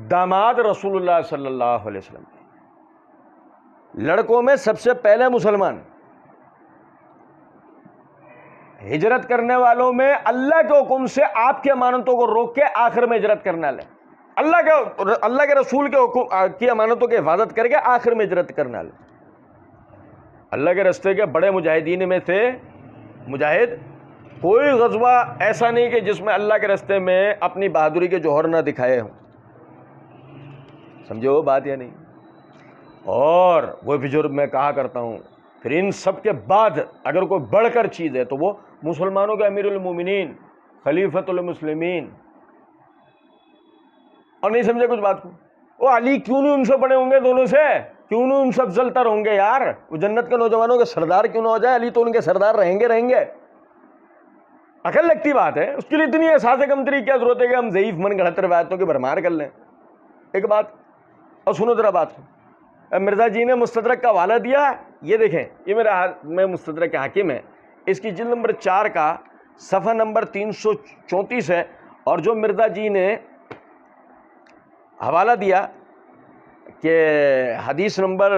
داماد رسول اللہ صلی اللہ علیہ وسلم کے، لڑکوں میں سب سے پہلے مسلمان، ہجرت کرنے والوں میں اللہ کے حکم سے آپ کی امانتوں کو روک کے آخر میں ہجرت کرنے والے، اللہ کے رسول کے حکم کی امانتوں کی حفاظت کر کے آخر میں ہجرت کرنے والے. اللہ کے راستے کے بڑے مجاہدین میں تھے. مجاہد کوئی غزوہ ایسا نہیں کہ جس میں اللہ کے راستے میں اپنی بہادری کے جوہر نہ دکھائے ہوں. سمجھو وہ بات یا نہیں؟ اور وہ بھی جو میں کہا کرتا ہوں، پھر ان سب کے بعد اگر کوئی بڑھ کر چیز ہے تو وہ مسلمانوں کے امیر المومنین، خلیفۃ المسلمین. اور نہیں سمجھے کچھ بات کو؟ وہ علی کیوں نہیں ان سے بڑے ہوں گے دونوں سے؟ کیوں نہیں ان سے افضل تر ہوں گے یار؟ وہ جنت کے نوجوانوں کے سردار کیوں نہ ہو جائے؟ علی تو ان کے سردار رہیں گے. عقل لگتی بات ہے. اس کے لیے اتنی احساس کمتری کیا ضرورت ہے کہ ہم ضعیف من گھڑت روایتوں کی بھرمار کر لیں؟ ایک بات اور سنو ذرا بات کو. مرزا جی نے مستدرک کا حوالہ دیا، یہ دیکھیں، یہ میرے ہاتھ میں مستدرک حاکم ہے، اس کی جلد نمبر 4 کا صفحہ نمبر 334 ہے. اور جو مرزا جی نے حوالہ دیا کہ حدیث نمبر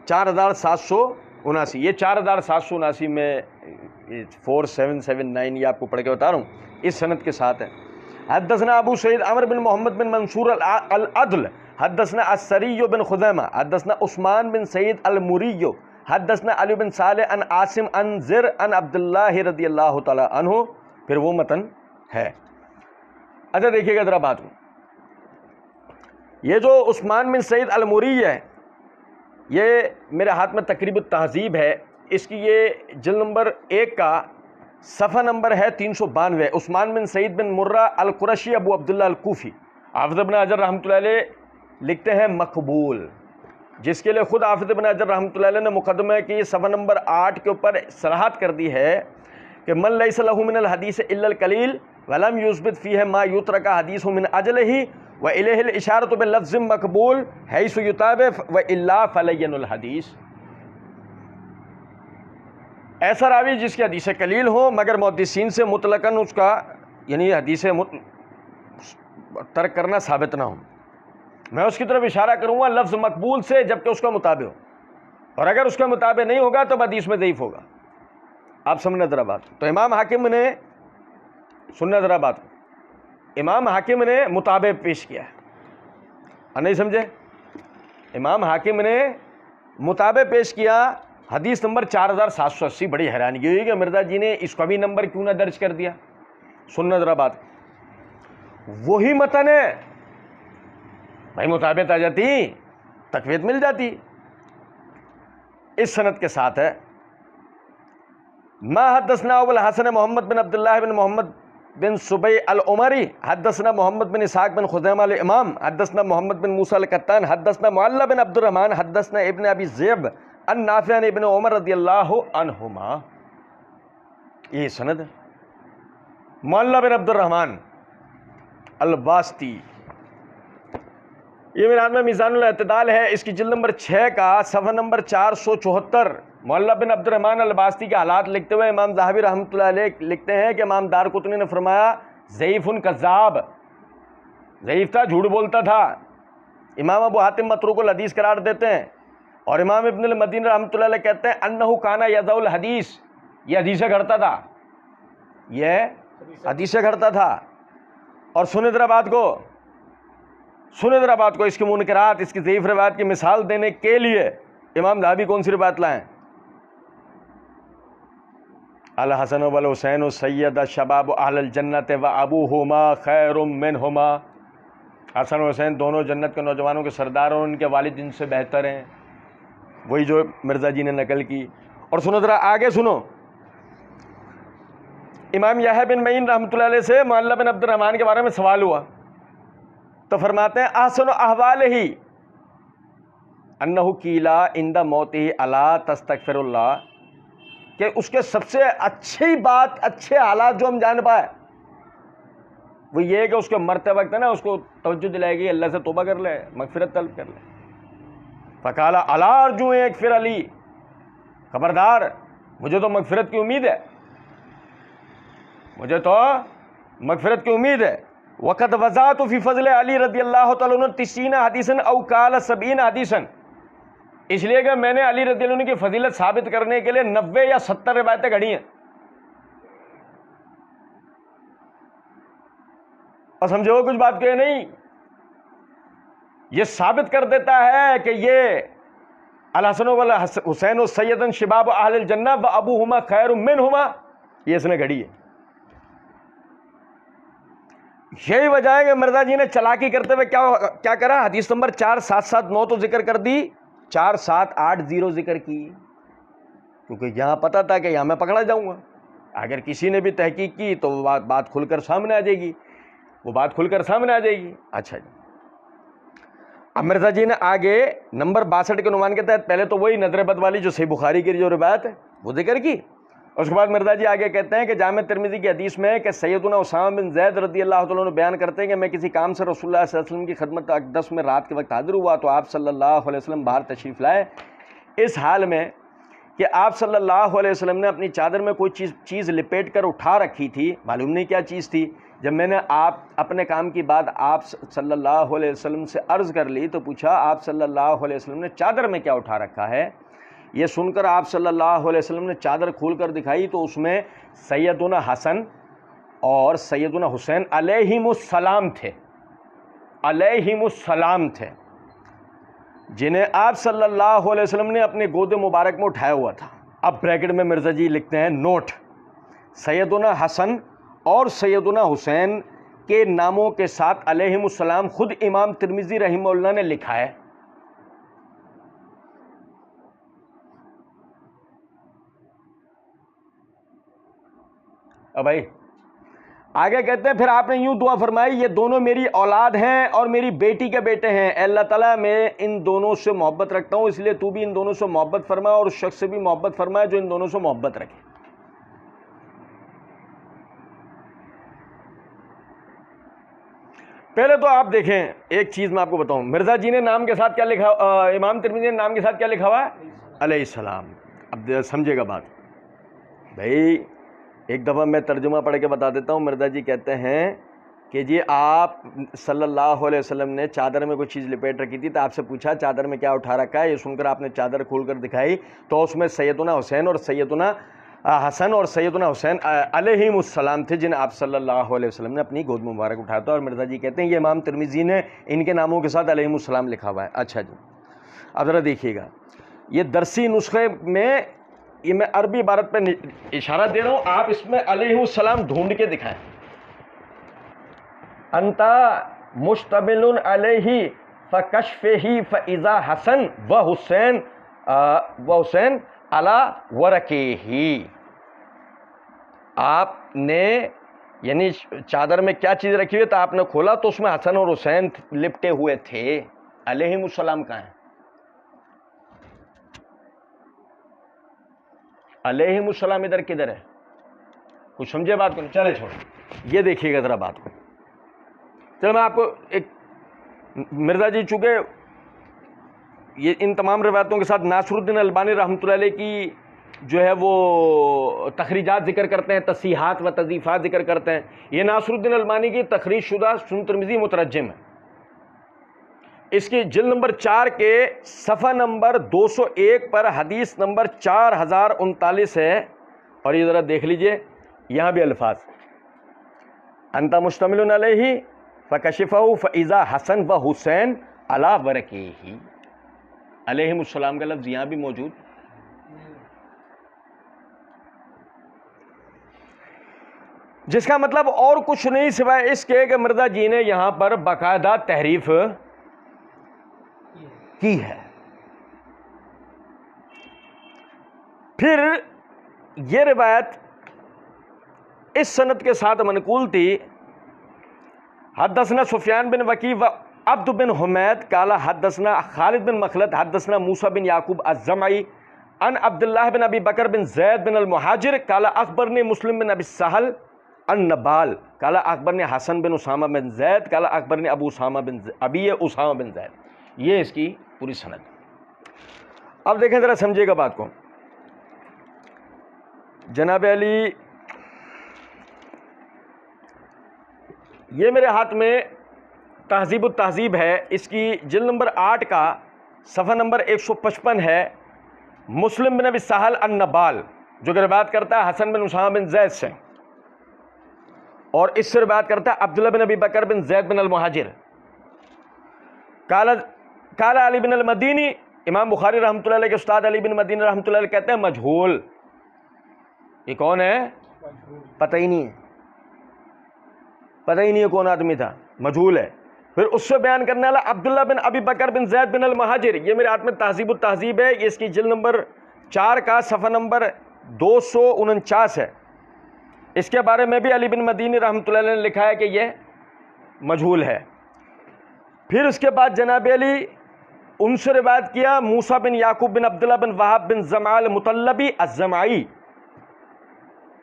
4779، یہ 4779 میں 4779 یہ آپ کو پڑھ کے بتا رہا ہوں، اس سند کے ساتھ ہے. حدثنا ابو سعید عمر بن محمد بن منصور العدل حدثنا السری بن خزیمہ حدثنا عثمان بن سعید المری حدثنا علی بن صالح عن عاصم عن زر عن عبداللہ رضی اللہ تعالی عنہ. پھر وہ متن ہے. اچھا دیکھیے گا ذرا بات کو. یہ جو عثمان بن سعید المری ہے، یہ میرے ہاتھ میں تقریب التہذیب ہے، اس کی یہ جلد نمبر 1 کا صفحہ نمبر ہے 392. عثمان بن سعید بن مرہ القرشی ابو عبداللہ الکوفی. حافظ ابن حجر رحمۃ اللہ علیہ لکھتے ہیں مقبول، جس کے لیے خود حافظ ابن حجر رحمۃ اللہ علیہ نے مقدمہ کی صفحہ نمبر 8 کے اوپر صراحت کر دی ہے کہ من لیس لہ من الحدیث الا القلیل ولم یثبت فیہ ما یترک حدیث من اجلہ والیہ الاشارۃ بلفظ مقبول حیث یتابع والا فلین الحدیث. ایسا راوی جس کی حدیث قلیل ہو مگر محدثین سے مطلقاً اس کا یعنی حدیث ترک کرنا ثابت نہ ہو، میں اس کی طرف اشارہ کروں گا لفظ مقبول سے جبکہ اس کا مطابق ہو، اور اگر اس کا مطابق نہیں ہوگا تو حدیث میں ضعیف ہوگا. آپ سمجھنا ذرا بات. تو امام حاکم نے سننا ذرا بات، امام حاکم نے مطابق پیش کیا ہے، اور نہیں سمجھے؟ امام حاکم نے مطابق پیش کیا حدیث نمبر 4780. بڑی حیرانگی ہوئی کہ مرزا جی نے اس کا بھی نمبر کیوں نہ درج کر دیا. سننا ذرا بات، وہی متن ہے بھائی، مطابقت آ جاتی تقویت مل جاتی. اس سند کے ساتھ ہے ما حدثنا ابو الحسن محمد بن عبداللہ بن محمد بن صبی العمری حدثنا محمد بن اسحاق بن خزیمہ الامام حدثنا محمد بن موسیٰ القطان حدثنا معلّ بن عبد الرحمن حدثنا ابن ابی ذئب عن نافع عن ابن عمر رضی اللہ عنہما. یہ سند ہے. معلّ بن عبد الرحمن الواسطی، یہ میرے ہاتھ میں میزان الاعتدال ہے، اس کی جلد نمبر 6 کا صفحہ نمبر 474. معلّ بن عبد الرحمن الواسطی کے حالات لکھتے ہوئے امام ذہبی رحمۃ اللہ علیہ لکھتے ہیں کہ امام دارقطنی نے فرمایا ضعیف کذاب، ضعیف تھا، جھوٹ بولتا تھا. امام ابو حاتم متروک الحدیث قرار دیتے ہیں، اور امام ابن المدینی رحمۃ اللہ علیہ کہتے ہیں انہ کانا یضع الحدیث، یہ حدیثیں گھڑتا تھا، یہ حدیثیں گھڑتا تھا. اور سنیں ذرا بات کو، سنیں ذرا بات کو، اس کے منکرات، اس کی ضعیف روایت کی مثال دینے کے لیے امام ذہبی کون سی روایت لائیں؟ الحسن والحسین سید شباب اہل الجنت و ابوہما خیر منہما. حسن و حسین دونوں جنت کے نوجوانوں کے سردار اور ان کے والد ان سے بہتر ہیں، وہی جو مرزا جی نے نقل کی۔ اور سنو ذرا آگے سنو، امام یحییٰ بن معین رحمۃ اللہ علیہ سے معلّہ بن عبد الرحمن کے بارے میں سوال ہوا تو فرماتے ہیں احسن احوالہ انہ قیل عند موتہ الا تستغفر اللہ، کہ اس کے سب سے اچھی بات، اچھے حالات جو ہم جان پائے وہ یہ ہے کہ اس کے مرتے وقت ہے نا اس کو توجہ دلائے گی اللہ سے توبہ کر لے، مغفرت طلب کر لے۔ فقال الا ارجو یغفر لی، خبردار مجھے تو مغفرت کی امید ہے، مجھے تو مغفرت کی امید ہے۔ وقد وضعت فی فضل علی رضی اللہ تعالیٰ عنہ 90 حدیثا او قال 70 حدیثا، اس لیے کہ میں نے علی رضی اللہ عنہ کی فضیلت ثابت کرنے کے لیے 90 یا 70 روایتیں گھڑی ہیں۔ اور سمجھو کچھ بات کہ نہیں، یہ ثابت کر دیتا ہے کہ یہ الحسن والحسین سیدن شباب اہل الجنہ و ابوہما خیر منہما، یہ اس نے گھڑی ہے۔ یہی وجہ ہے کہ مرزا جی نے چلاکی کرتے ہوئے کیا کرا، حدیث نمبر 4779 تو ذکر کر دی، 4780 ذکر کی، کیونکہ یہاں پتا تھا کہ یہاں میں پکڑا جاؤں گا، اگر کسی نے بھی تحقیق کی تو وہ بات کھل کر سامنے آ جائے گی، وہ بات کھل کر سامنے آ جائے گی۔ اچھا جی، اب مرزا جی نے آگے نمبر 62 کے عنوان کے تحت پہلے تو وہی نظر بد والی جو صحیح بخاری کی جو روایت ہے وہ ذکر کی، اس کے بعد مرزا جی آگے کہتے ہیں کہ جامع ترمذی کی حدیث میں کہ سیدنا اسامہ بن زید رضی اللہ تعالیٰ عنہ بیان کرتے ہیں کہ میں کسی کام سے رسول اللہ صلی اللہ علیہ وسلم کی خدمت اقدس میں رات کے وقت حاضر ہوا تو آپ صلی اللہ علیہ وسلم باہر تشریف لائے، اس حال میں کہ آپ صلی اللہ علیہ وسلم نے اپنی چادر میں کوئی چیز لپیٹ کر اٹھا رکھی تھی، معلوم نہیں کیا چیز تھی۔ جب میں نے آپ اپنے کام کی بات آپ صلی اللہ علیہ وسلم سے عرض کر لی تو پوچھا آپ صلی اللہ علیہ وسلم نے چادر میں کیا اٹھا رکھا ہے؟ یہ سن کر آپ صلی اللہ علیہ وسلم نے چادر کھول کر دکھائی تو اس میں سیدنا حسن اور سیدنا حسین علیہم السلام تھے، علیہم السلام تھے، جنہیں آپ صلی اللہ علیہ وسلم نے اپنے گود مبارک میں اٹھایا ہوا تھا۔ اب بریکٹ میں مرزا جی لکھتے ہیں نوٹ، سیدنا حسن اور سیدنا حسین کے ناموں کے ساتھ علیہم السلام خود امام ترمذی رحمہ اللہ نے لکھا ہے۔ اب بھائی آگے کہتے ہیں پھر آپ نے یوں دعا فرمائی یہ دونوں میری اولاد ہیں اور میری بیٹی کے بیٹے ہیں، اے اللہ تعالیٰ میں ان دونوں سے محبت رکھتا ہوں، اس لیے تو بھی ان دونوں سے محبت فرما اور اس شخص سے بھی محبت فرما جو ان دونوں سے محبت رکھے۔ پہلے تو آپ دیکھیں ایک چیز میں آپ کو بتاؤں، مرزا جی نے نام کے ساتھ کیا لکھا، امام ترمذی نے نام کے ساتھ کیا لکھا ہوا ہے؟ علیہ السلام۔ اب سمجھے گا بات بھائی، ایک دفعہ میں ترجمہ پڑھ کے بتا دیتا ہوں۔ مرزا جی کہتے ہیں کہ جی آپ صلی اللہ علیہ وسلم نے چادر میں کوئی چیز لپیٹ رکھی تھی تو آپ سے پوچھا چادر میں کیا اٹھا رکھا ہے، یہ سن کر آپ نے چادر کھول کر دکھائی تو اس میں سیدنا حسین اور سیدنا حسن اور سیدنا حسین علیہم السلام تھے جنہیں آپ صلی اللہ علیہ وسلم نے اپنی گود مبارک اٹھایا تھا، اور مرزا جی کہتے ہیں یہ امام ترمذی نے ان کے ناموں کے ساتھ علیہم السلام لکھا ہوا ہے۔ اچھا جی، اب ذرا دیکھیے گا، یہ درسی نسخے میں یہ میں عربی عبارت پہ اشارہ دے رہا ہوں، آپ اس میں علیہ السلام ڈھونڈ کے دکھائیں۔ انتا مشتمل علیہ فکشفہ فاذا حسن و حسین علی ورقہ، آپ نے یعنی چادر میں کیا چیز رکھی ہوئی تو آپ نے کھولا تو اس میں حسن اور حسین لپٹے ہوئے تھے۔ علیہم السلام کہاں ہیں؟ علیہم السلام ادھر کدھر ہے؟ کچھ سمجھے بات کو؟ چلے چھوڑ، یہ دیکھیے گا ذرا بات کو۔ چلو میں آپ کو ایک مرزا جی چونکہ یہ ان تمام روایتوں کے ساتھ ناصر الدین البانی رحمۃ اللہ علیہ کی جو ہے وہ تخریجات ذکر کرتے ہیں، تصحیحات و تضعیفات ذکر کرتے ہیں، یہ ناصر الدین البانی کی تخریج شدہ سنن ترمذی مترجم ہے، اس کی جلد نمبر 4 کے صفحہ نمبر 201 پر حدیث نمبر 4039 ہے، اور یہ ذرا دیکھ لیجئے یہاں بھی الفاظ انت مشتمل علیہ فکشفہ فاذا حسن و حسین علی ورقہ، علیہم السلام کا لفظ یہاں بھی موجود۔ جس کا مطلب اور کچھ نہیں سوائے اس کے کہ مرزا جی نے یہاں پر باقاعدہ تحریف کی ہے۔ پھر یہ روایت اس سند کے ساتھ منقول تھی، حدثنا سفیان بن وکیع و عبد بن حمید قال حدثنا خالد بن مخلد حدثنا موسیٰ بن یعقوب الزمعی عن عبداللہ بن ابی بکر بن زید بن المہاجر قال اخبرنی مسلم بن ابی سہل النبال قال اخبرنی حسن بن اسامہ بن زید قال اخبرنی ابو اسامہ بن زید۔ یہ اس کی پوری سند۔ اب دیکھیں ذرا سمجھے گا بات کو۔ جناب علی، یہ میرے ہاتھ میں تہذیب التہذیب ہے، اس کی جلد نمبر 8 کا صفحہ نمبر 155 ہے۔ مسلم بن ابی سہل النبال جو کہ روایت کرتا ہے حسن بن اسامہ بن زید سے، اور اس سے روایت کرتا ہے عبداللہ بن ابی بکر بن زید بن المہاجر۔ قال علی بن المدینی، امام بخاری رحمۃ اللہ علیہ کے استاد علی بن مدینی رحمۃ اللہ علیہ کہتے ہیں مجہول۔ یہ کون ہے؟ پتہ ہی نہیں ہے، پتہ ہی نہیں ہے کون آدمی تھا، مجہول ہے۔ پھر اس سے بیان کرنے والا عبداللہ بن ابی بکر بن زید بن المہاجر، یہ میرے ہاتھ میں تہذیب التہذیب ہے، یہ اس کی جلد نمبر 4 کا صفحہ نمبر 249 ہے۔ اس کے بارے میں بھی علی بن مدینی رحمۃ اللہ علیہ نے لکھا ہے کہ یہ مجہول ہے۔ پھر اس کے بعد جناب علی ان سے روایت کیا موسیٰ بن یعقوب بن عبداللہ بن وہاب بن زمعہ المطلبی الزمعی،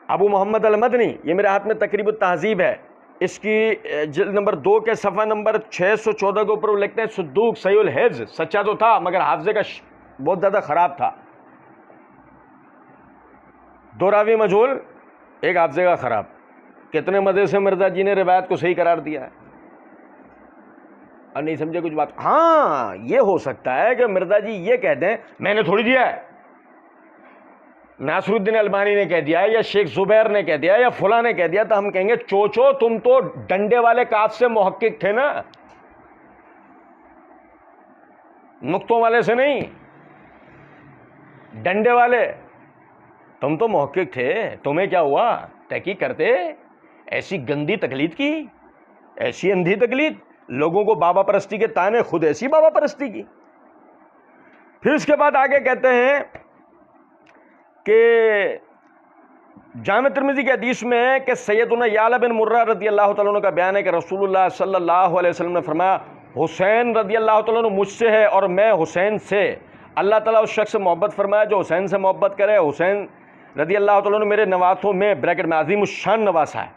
ابو محمد المدنی، یہ میرے ہاتھ میں تقریب التہذیب ہے، اس کی جلد نمبر 2 کے صفحہ نمبر 614 کے اوپر وہ لکھتے ہیں صدوق صحیح الحفظ، سچا تو تھا مگر حافظے کا بہت زیادہ خراب تھا۔ 2 راوی مجہول، ایک حافظے کا خراب۔ کتنے مزے سے مرزا جی نے روایت کو صحیح قرار دیا ہے، اور نہیں سمجھے کچھ بات۔ ہاں یہ ہو سکتا ہے کہ مرزا جی یہ کہہ دیں میں نے تھوڑی دیا ہے، ناصر الدین البانی نے کہہ دیا یا شیخ زبیر نے کہہ دیا یا فلاں نے کہہ دیا، تو ہم کہیں گے چوچو تم تو ڈنڈے والے کاف سے محقق تھے نا، نقطوں والے سے نہیں، ڈنڈے والے، تم تو محقق تھے، تمہیں کیا ہوا؟ تحقیق کرتے، ایسی گندی تقلید کی، ایسی اندھی تقلید، لوگوں کو بابا پرستی کے تانے، خود ایسی بابا پرستی کی۔ پھر اس کے بعد آگے کہتے ہیں کہ جامع ترمذی کی حدیث میں ہے کہ سیدنا یعلا بن مرہ رضی اللہ تعالیٰ عنہ کا بیان ہے کہ رسول اللہ صلی اللہ علیہ وسلم نے فرمایا حسین رضی اللہ تعالیٰ عنہ مجھ سے ہے اور میں حسین سے، اللہ تعالیٰ اس شخص سے محبت فرمایا جو حسین سے محبت کرے، حسین رضی اللہ تعالیٰ عنہ میرے نواسوں میں بریکٹ میں عظیم الشان نواسا ہے۔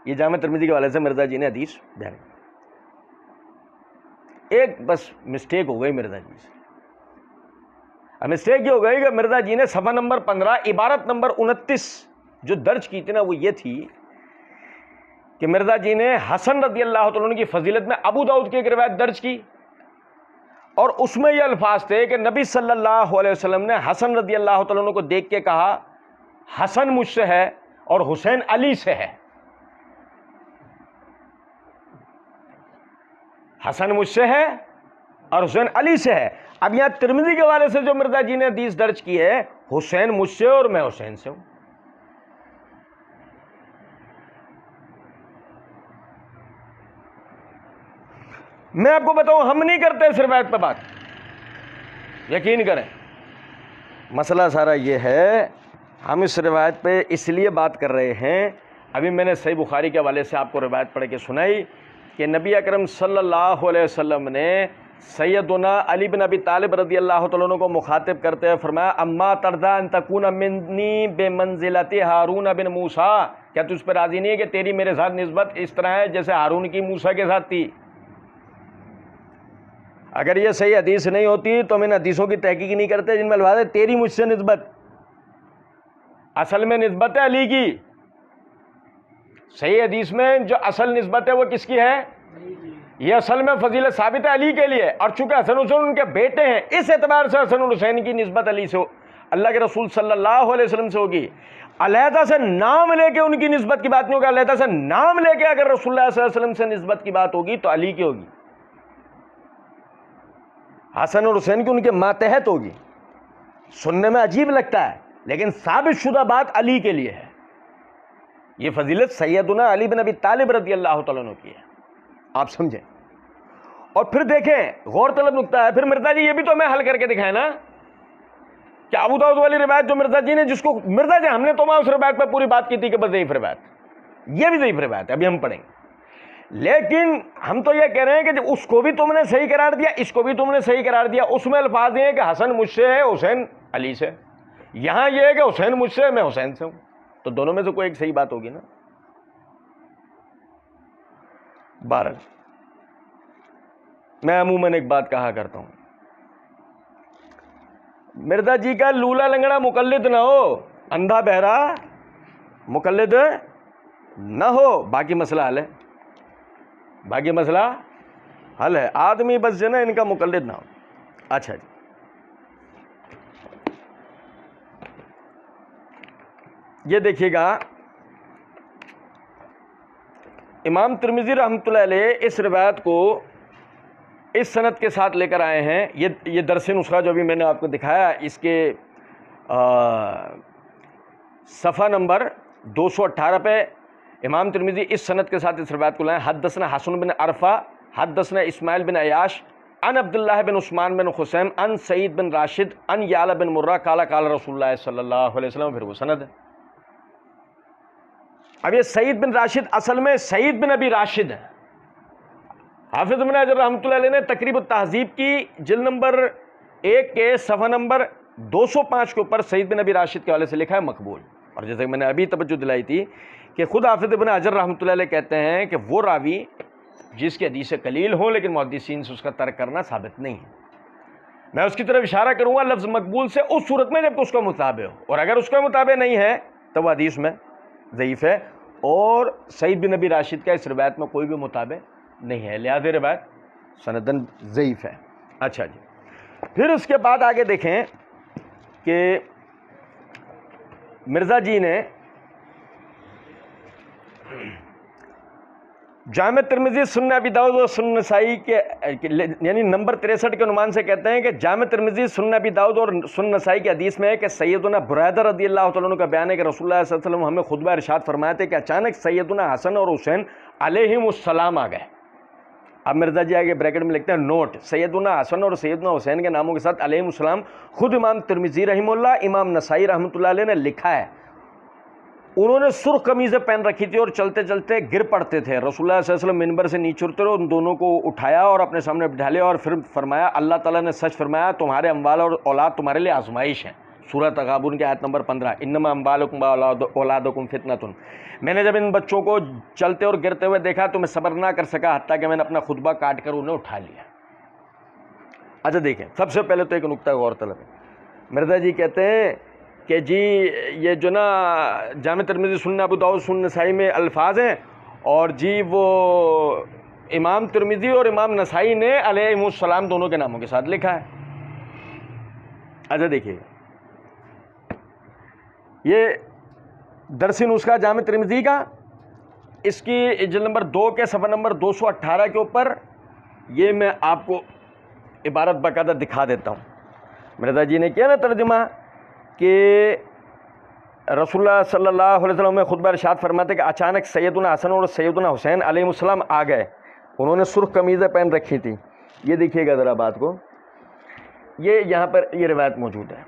یہ جامع ترمذی کے حوالے سے مرزا جی نے حدیث بیان کی۔ ایک بس مسٹیک ہو گئی مرزا جی سے، مسٹیک یہ ہو گئی کہ مرزا جی نے صفحہ نمبر 15 عبارت نمبر 29 جو درج کی تھی نا، وہ یہ تھی کہ مرزا جی نے حسن رضی اللہ تعالیٰ عنہ کی فضیلت میں ابو داؤد کی ایک روایت درج کی، اور اس میں یہ الفاظ تھے کہ نبی صلی اللہ علیہ وسلم نے حسن رضی اللہ تعالیٰ عنہ کو دیکھ کے کہا حسن مجھ سے ہے اور حسین علی سے ہے، حسن مجھ سے ہے اور حسین علی سے ہے۔ اب یہاں ترمذی کے حوالے سے جو مرزا جی نے حدیث درج کی ہے، حسین مجھ سے اور میں حسین سے ہوں۔ میں آپ کو بتاؤں ہم نہیں کرتے اس روایت پہ بات، یقین کریں۔ مسئلہ سارا یہ ہے، ہم اس روایت پہ اس لیے بات کر رہے ہیں، ابھی میں نے صحیح بخاری کے حوالے سے آپ کو روایت پڑھ کے سنائی کہ نبی اکرم صلی اللہ علیہ وسلم نے سیدنا علی بن ابی طالب رضی اللہ تعالیٰ عنہ کو مخاطب کرتے ہوئے فرمایا اما ترضی ان تکون منی بمنزلت ہارون بن موسیٰ، کیا تجھ پر راضی نہیں ہے کہ تیری میرے ساتھ نسبت اس طرح ہے جیسے ہارون کی موسیٰ کے ساتھ تھی؟ اگر یہ صحیح حدیث نہیں ہوتی تو ہم ان حدیثوں کی تحقیق نہیں کرتے جن میں الفاظ ہے تیری مجھ سے نسبت، اصل میں نسبت ہے علی کی۔ صحیح حدیث میں جو اصل نسبت ہے وہ کس کی ہے؟ یہ اصل میں فضیلت ثابت ہے علی کے لیے، اور چونکہ حسن حسین ان کے بیٹے ہیں اس اعتبار سے حسن حسین کی نسبت علی سے اللہ کے رسول صلی اللہ علیہ وسلم سے ہوگی۔ علیحدہ سے نام لے کے ان کی نسبت کی بات نہیں ہوگی، علیحدہ سے نام لے کے اگر رسول اللہ صلی اللہ علیہ وسلم سے نسبت کی بات ہوگی تو علی کی ہوگی، حسن اور حسین کی ان کے ماتحت ہوگی۔ سننے میں عجیب لگتا ہے لیکن ثابت شدہ بات علی کے لیے ہے، یہ فضیلت سیدنا علی بن ابی طالب رضی اللہ تعالیٰ عنہ کی ہے، آپ سمجھیں۔ اور پھر دیکھیں غور طلب نکتہ ہے، پھر مرزا جی یہ بھی تو ہمیں حل کر کے دکھائے نا کہ ابو داؤد والی روایت جو مرزا جی نے، جس کو مرزا جی ہم نے تو اس روایت پہ پوری بات کی تھی کہ بس ضعیف روایت، یہ بھی ضعیف روایت ہے، ابھی ہم پڑھیں گے۔ لیکن ہم تو یہ کہہ رہے ہیں کہ جب اس کو بھی تم نے صحیح قرار دیا، اس کو بھی تم نے صحیح قرار دیا، اس میں الفاظ یہ ہیں کہ حسن مجھ سے ہے، حسین علی سے، یہاں یہ ہے کہ حسین مجھ سے ہے، میں حسین سے ہوں، تو دونوں میں سے کوئی ایک صحیح بات ہوگی نا۔ 12 میں عموماً ایک بات کہا کرتا ہوں، مرزا جی کا لولا لنگڑا مقلد نہ ہو، اندھا بہرا مقلد نہ ہو، باقی مسئلہ حل ہے، باقی مسئلہ حل ہے، آدمی بس جو نا ان کا مقلد نہ ہو۔ اچھا جی، یہ دیکھیے گا، امام ترمذی رحمۃ اللہ علیہ اس روایت کو اس سند کے ساتھ لے کر آئے ہیں۔ یہ درس نسخہ جو ابھی میں نے آپ کو دکھایا، اس کے صفحہ نمبر 218 پہ امام ترمذی اس سند کے ساتھ اس روایت کو لائیں۔ حدثنا حسن بن عرفہ حدثنا اسماعیل بن عیاش عن عبداللہ بن عثمان بن خثیم عن سعید بن راشد عن یعلا بن مرہ قال قال رسول اللہ صلی اللہ علیہ وسلم، پھر وہ سند ہے۔ اب یہ سعید بن راشد اصل میں سعید بن ابی راشد ہے۔ حافظ ابن حجر رحمۃ اللہ علیہ نے تقریب التہذیب کی جلد نمبر 1 کے صفحہ نمبر 205 کے اوپر سعید بن ابی راشد کے حوالے سے لکھا ہے مقبول۔ اور جیسے کہ میں نے ابھی توجہ دلائی تھی کہ خود حافظ ابن حجر رحمۃ اللہ علیہ کہتے ہیں کہ وہ راوی جس کی حدیث قلیل ہوں لیکن محدثین سے اس کا ترک کرنا ثابت نہیں ہے۔ میں اس کی طرف اشارہ کروں گا لفظ مقبول سے اس صورت میں جب اس کا مطابع ہو، اور اگر اس کا مطابع نہیں ہے تو وہ حدیث میں ضعیف ہے، اور سعید بن ابی راشد کا اس روایت میں کوئی بھی مطابع نہیں ہے، لہذا روایت سندن ضعیف ہے۔ اچھا جی، پھر اس کے بعد آگے دیکھیں کہ مرزا جی نے جامع ترمذی سنن ابی داؤد اور سنن نسائی کے یعنی نمبر 63 کے عنوان سے کہتے ہیں کہ جامع ترمذی سنن ابی داؤد اور سنن نسائی کی حدیث میں ہے کہ سیدنا بریدہ رضی اللہ تعالیٰ عنہ کا بیان ہے کہ رسول اللہ صلی اللہ علیہ وسلم ہمیں خطبہ ارشاد فرمایا تھے کہ اچانک سیدنا حسن اور حسین علیہم السلام آ گئے۔ اب مرزا جی آگے بریکٹ میں لکھتے ہیں نوٹ، سیدنا حسن اور سیدنا حسین کے ناموں کے ساتھ علیہم السلام خود امام ترمذی رحمہ اللہ، امام نسائی رحمۃ اللہ علیہ نے لکھا ہے۔ انہوں نے سرخ قمیضیں پہن رکھی تھی اور چلتے چلتے گر پڑتے تھے۔ رسول اللہ صلی اللہ علیہ وسلم منبر سے نیچے اترے اور ان دونوں کو اٹھایا اور اپنے سامنے بٹھا لیا، اور پھر فرمایا اللہ تعالیٰ نے سچ فرمایا تمہارے اموال اور اولاد تمہارے لیے آزمائش ہیں۔ سورہ تغابن کی آیت نمبر 15، انما اموالکم واولادکم فتنۃ۔ میں نے جب ان بچوں کو چلتے اور گرتے ہوئے دیکھا تو میں صبر نہ کر سکا حتیٰ کہ میں نے اپنا خطبہ کاٹ کر انہیں اٹھا لیا۔ اچھا دیکھیں، سب سے پہلے تو ایک نکتہ غور طلب ہے۔ مرزا جی کہتے ہیں کہ جی یہ جو نا جامع ترمذی سنن ابو داؤد سنن نسائی میں الفاظ ہیں، اور جی وہ امام ترمذی اور امام نسائی نے علیہم السلام دونوں کے ناموں کے ساتھ لکھا ہے۔ اچھا دیکھیے، یہ درس نسخہ جامع ترمذی کا، اس کی جلد نمبر 2 کے صفحہ نمبر 218 کے اوپر یہ میں آپ کو عبارت باقاعدہ دکھا دیتا ہوں۔ مرزا جی نے کیا نا ترجمہ کہ رسول اللہ صلی اللہ علیہ وسلم میں خطبہ ارشاد فرماتے کہ اچانک سیدنا حسن اور سیدنا حسین علیہ السلام آ گئے، انہوں نے سرخ قمیضیں پہن رکھی تھی۔ یہ دیکھیے گا ذرا بات کو، یہ یہاں پر یہ روایت موجود ہے۔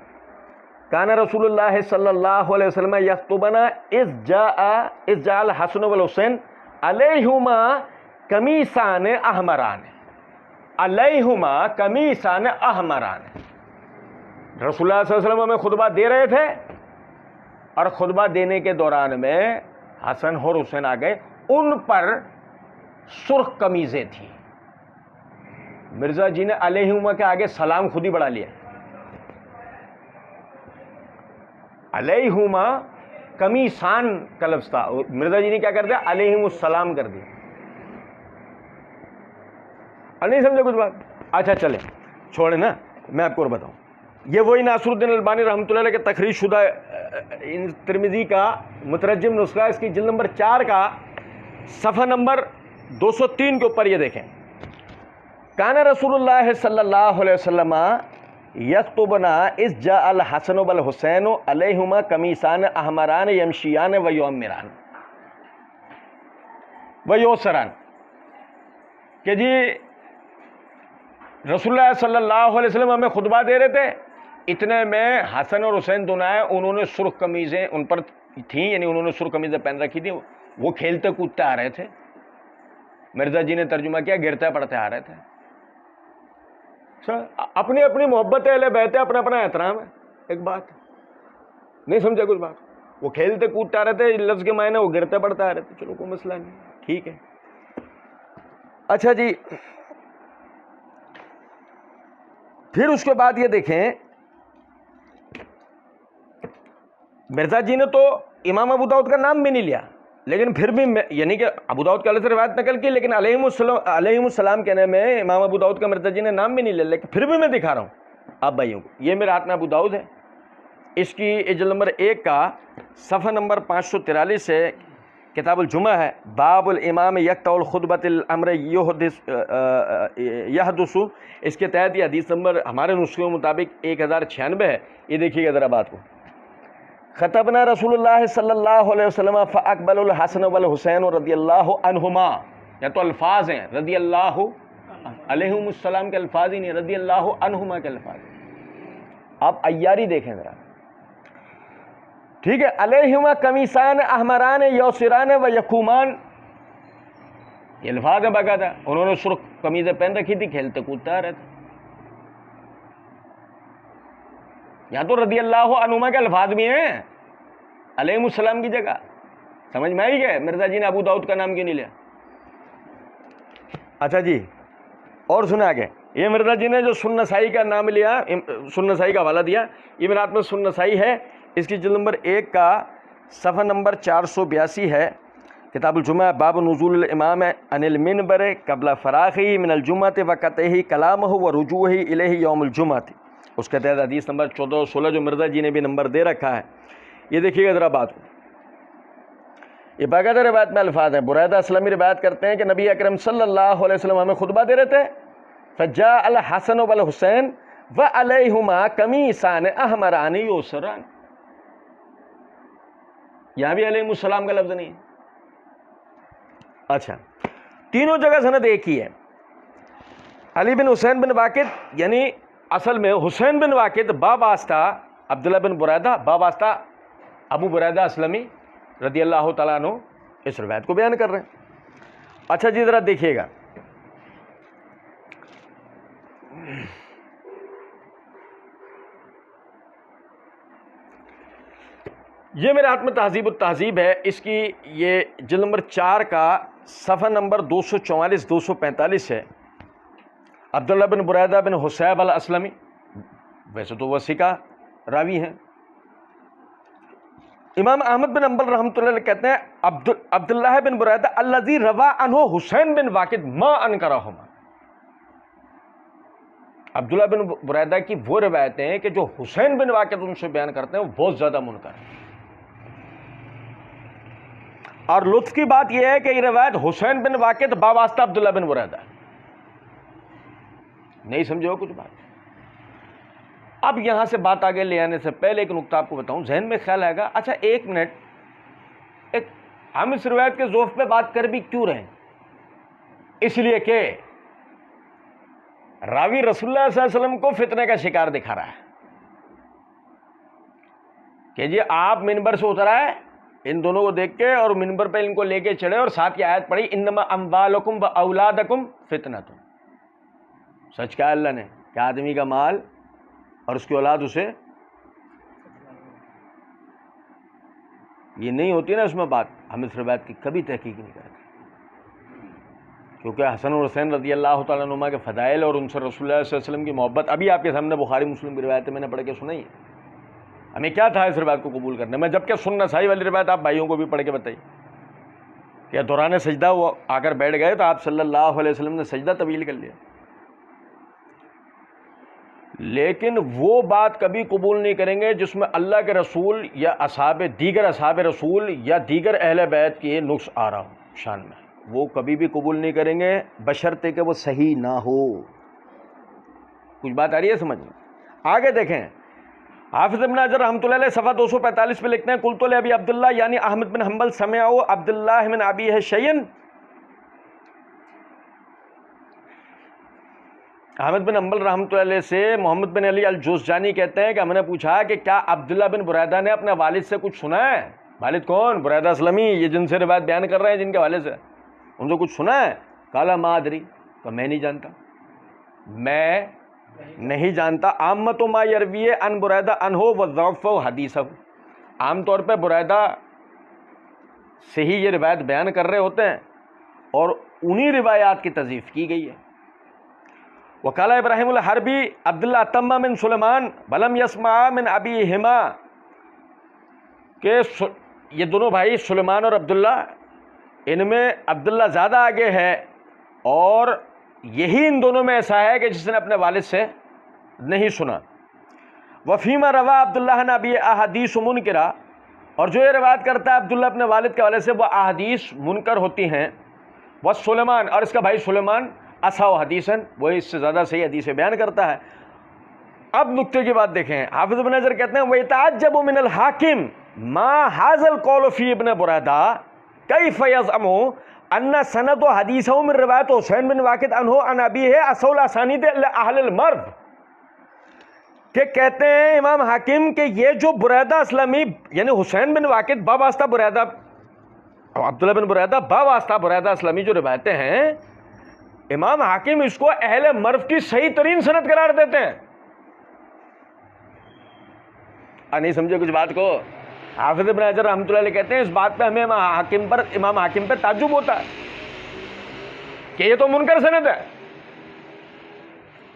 کان رسول اللہ صلی اللہ علیہ وسلم یخطبنا اذ جاء الحسن والحسین علیہما قمیصان احمران، علیہما قمیصان احمران۔ رسول اللہ صلی اللہ علیہ وسلم ہمیں خطبہ دے رہے تھے، اور خطبہ دینے کے دوران میں حسن اور حسین آ گئے، ان پر سرخ قمیضیں تھیں۔ مرزا جی نے علیہما کے آگے سلام خود ہی بڑھا لیا، علیہما قمیصان کا لفظ تھا، مرزا جی نے کیا کر دیا، علیہم السلام کر دیا۔ نہیں سمجھے کچھ بات؟ اچھا چلیں چھوڑیں نا، میں آپ کو اور بتاؤں۔ یہ وہی ناصر الدین البانی رحمۃ اللہ علیہ کے تخریج شدہ ترمذی کا مترجم نسخہ، اس کی جلد نمبر 4 کا صفحہ نمبر 203 کے اوپر یہ دیکھیں، کان رسول اللہ صلی اللہ علیہ وسلم یخطبنا اذ جاء الحسن والحسین علیہما قمیصان احمران یمشیان و یؤمران۔ ویسران کہ جی رسول اللہ صلی اللہ علیہ وسلم ہمیں خطبہ دے رہے تھے، اتنے میں حسن اور حسین دونوں آئے، انہوں نے سرخ قمیضیں ان پر تھیں، یعنی انہوں نے سرخ قمیضیں پہن رکھی تھیں، وہ کھیلتے کودتے آ رہے تھے. مرزا جی نے ترجمہ کیا، گرتے پڑتے آ رہے تھے. اپنی اپنی محبت ہے، اہل بیت ہے، اپنا اپنا احترام ہے. ایک بات نہیں سمجھا کچھ بات، وہ کھیلتے کودتے آ رہے تھے، لفظ کے معنی وہ گرتے پڑتے آ رہے تھے. چلو کوئی مسئلہ نہیں، ٹھیک ہے. اچھا جی، پھر اس کے بعد یہ دیکھیں، مرزا جی نے تو امام ابو داؤد کا نام بھی نہیں لیا، لیکن پھر بھی یعنی کہ ابو داؤد کے سے روایت نقل کی، لیکن علیہ السلام کہنے میں امام ابو داؤد کا مرزا جی نے نام بھی نہیں لیا. لیکن پھر بھی میں دکھا رہا ہوں آپ بھائیوں کو. یہ میرے ہاتھ میں ابو داؤد ہے، اس کی جلد نمبر 1 کا صفحہ نمبر 543 ہے، کتاب الجمعہ ہے. باب الامام یقطع الخطبۃ الامر یحدث، اس کے تحت یہ حدیث نمبر ہمارے نسخے کے مطابق 1096 ہے. یہ دیکھیے گا ذرا بات کو. خطبنا رسول اللہ صلی اللہ علیہ وسلم فاقبل الحسن والحسین رضی اللہ عنہما. یا تو الفاظ ہیں رضی اللہ علیہم السلام کے الفاظ ہی نہیں، رضی اللہ عنہما کے الفاظ. آپ عیاری دیکھیں ذرا، ٹھیک ہے. علیہما قمیصان احمران یوسران و یقومان، یہ الفاظ ہے باقاعدہ. انہوں نے سرخ قمیضیں پہن رکھی تھی، کھیلتے کودتے آ رہے تھے. یہاں تو رضی اللہ عنہما کے الفاظ بھی ہیں علیہ السلام کی جگہ. سمجھ میں آئی گئے مرزا جی نے ابو داؤد کا نام کیوں نہیں لیا؟ اچھا جی، اور سنا آگے. یہ مرزا جی نے جو سنن نسائی کا نام لیا، سنن نسائی کا حوالہ دیا، یہ میرے ہاتھ میں سنن نسائی ہے. اس کی جلد نمبر 1 کا صفحہ نمبر 482 ہے، کتاب الجمعہ. باب نزول الامام عن المنبر قبل فراغه من الجمعہ وقطعه کلامه ورجوعه الیہ یوم الجمعہ. اس کے تحت حدیث نمبر 14 اور 16 جو مرزا جی نے بھی نمبر دے رکھا ہے. یہ دیکھیے گا ذرا بات کو. یہ باقاعدہ روایت میں الفاظ ہیں. بریدہ اسلمی روایت کرتے ہیں کہ نبی اکرم صلی اللہ علیہ وسلم ہمیں خطبہ دے رہے تھے. فجاء الحسن والحسین وعلیہما قمیصان احمران یسران. یہاں بھی علیہ السلام کا لفظ نہیں ہے. اچھا، تینوں جگہ سند ایک ہی ہے. علی بن حسین بن واقد، یعنی اصل میں حسین بن واقد باباستہ عبداللہ بن بریدہ، باباستہ ابو بریدہ اسلمی رضی اللہ تعالیٰ عنہ اس روایت کو بیان کر رہے ہیں. اچھا جی، ذرا دیکھیے گا. یہ میرے ہاتھ میں تہذیب التہذیب ہے، اس کی یہ جلد نمبر 4 کا صفحہ نمبر 244 245 ہے. عبداللہ بن بریدہ بن حسیب الاسلمی، ویسے تو وہ ثقہ راوی ہیں. امام احمد بن حنبل رحمۃ اللہ علیہ کہتے ہیں عبداللہ بن بریدہ الذی روا عنہ حسین بن واقد ما انکرہما. عبداللہ بن بریدہ کی وہ روایتیں ہیں کہ جو حسین بن واقد ان سے بیان کرتے ہیں وہ بہت زیادہ منکر ہے. اور لطف کی بات یہ ہے کہ یہ روایت حسین بن واقد باباستہ عبداللہ بن بریدہ. نہیں سمجھو کچھ بات. اب یہاں سے بات آگے لے آنے سے پہلے ایک نقطہ آپ کو بتاؤں، ذہن میں خیال آئے گا. اچھا ایک منٹ، ہم اس روایت کے ذوف پہ بات کر بھی کیوں رہے؟ اس لیے کہ راوی رسول اللہ صلی اللہ علیہ وسلم کو فتنے کا شکار دکھا رہا ہے کہ جی آپ منبر سے اترا ہے ان دونوں کو دیکھ کے، اور منبر پہ ان کو لے کے چڑھے، اور ساتھ کی آیت پڑھی انما اموالکم واولادکم فتنۃ. سچ کہا اللہ نے کہ آدمی کا مال اور اس کی اولاد اسے، یہ نہیں ہوتی نا اس میں بات. ہم اس روایت کی کبھی تحقیق نہیں کرتے، کیونکہ حسن اور حسین رضی اللہ تعالیٰ عنہما کے فضائل اور ان سے رسول اللہ صلی اللہ علیہ وسلم کی محبت ابھی آپ کے سامنے بخاری مسلم کی روایتیں میں نے پڑھ کے سنائی ہے. ہمیں کیا تھا اس روایت کو قبول کرنے میں؟ جبکہ سنن نسائی والی روایت آپ بھائیوں کو بھی پڑھ کے بتائیے کہ دوران سجدہ وہ آ کر بیٹھ گئے تو آپ صلی اللہ علیہ وسلم نے سجدہ طویل کر لیا. لیکن وہ بات کبھی قبول نہیں کریں گے جس میں اللہ کے رسول یا دیگر اصحاب رسول یا دیگر اہل بیت کی نقص آ رہا ہو شان میں. وہ کبھی بھی قبول نہیں کریں گے بشرطے کہ وہ صحیح نہ ہو. کچھ بات آ رہی ہے سمجھ میں؟ آگے دیکھیں، حافظ ابن حجر رحمۃ اللہ علیہ صفحہ 245 پہ لکھتے ہیں قلت لابی عبداللہ یعنی احمد بن حنبل سمعوا عبداللہ بن ابی شیئا احمد بن حنبل رحمۃ اللہ علیہ سے محمد بن علی الجوزجانی کہتے ہیں کہ ہم نے پوچھا کہ کیا عبداللہ بن بریدہ نے اپنے والد سے کچھ سنا ہے؟ والد کون؟ بریدہ اسلمی، یہ جن سے روایت بیان کر رہے ہیں، جن کے والد سے، ان سے کچھ سنا ہے؟ قال ما ادری، کہ میں نہیں جانتا، میں نہیں جانتا۔ عامۃ ما یروی عن بریدہ عنہ وضعف حدیثہ، عام طور پہ بریدہ سے ہی یہ روایت بیان کر رہے ہوتے ہیں اور انہی روایات کی تضعیف کی گئی ہے۔ وقال ابراہیم الحربی عبداللہ اتم من سلیمان ولم یسمع من ابیہما، کہ یہ دونوں بھائی سلیمان اور عبداللہ، ان میں عبداللہ زیادہ آگے ہے، اور یہی ان دونوں میں ایسا ہے کہ جس نے اپنے والد سے نہیں سنا۔ وفیما روا عبداللہ نے ابی احادیث منکرہ، اور جو یہ روایت کرتا ہے عبداللہ اپنے والد کے والد سے، وہ احادیث منکر ہوتی ہیں۔ وہ سلیمان، اور اس کا بھائی سلیمان، اصح حدیثاً، وہ اس سے زیادہ صحیح حدیثیں بیان کرتا ہے۔ اب نکتے کی بات دیکھیں، حافظ ابن حجر کہتے ہیں وَيَتَعَجَّبُ مِنَ الْحَاكِمِ مَا هَذَا الْقَوْلُ فِي ابْنِ بُرَيْدَةَ كَيْفَ يَزْعُمُ أَنَّ سَنَدَ حَدِيثَهُ مِنْ رِوَایَتِ حسین بن واقد عنہ عن أبیہ أَصَحُّ الْأَسَانِیدِ لِأَهْلِ الْمَرْوِ، کہ کہتے ہیں امام حاکم کہ یہ جو بریدہ اسلمی یعنی حسین بن واقد بواسطہ بریدہ، عبداللہ بن بریدہ بواسطہ بریدہ اسلامی جو روایتیں ہیں، امام حاکم اس کو اہل مرو کی صحیح ترین سند قرار دیتے ہیں۔ نہیں سمجھے کچھ بات کو؟ حافظ ابن حجر رحمۃ اللہ علیہ کہتے ہیں اس بات پہ ہمیں امام حاکم پہ تعجب ہوتا ہے کہ یہ تو منکر سند ہے۔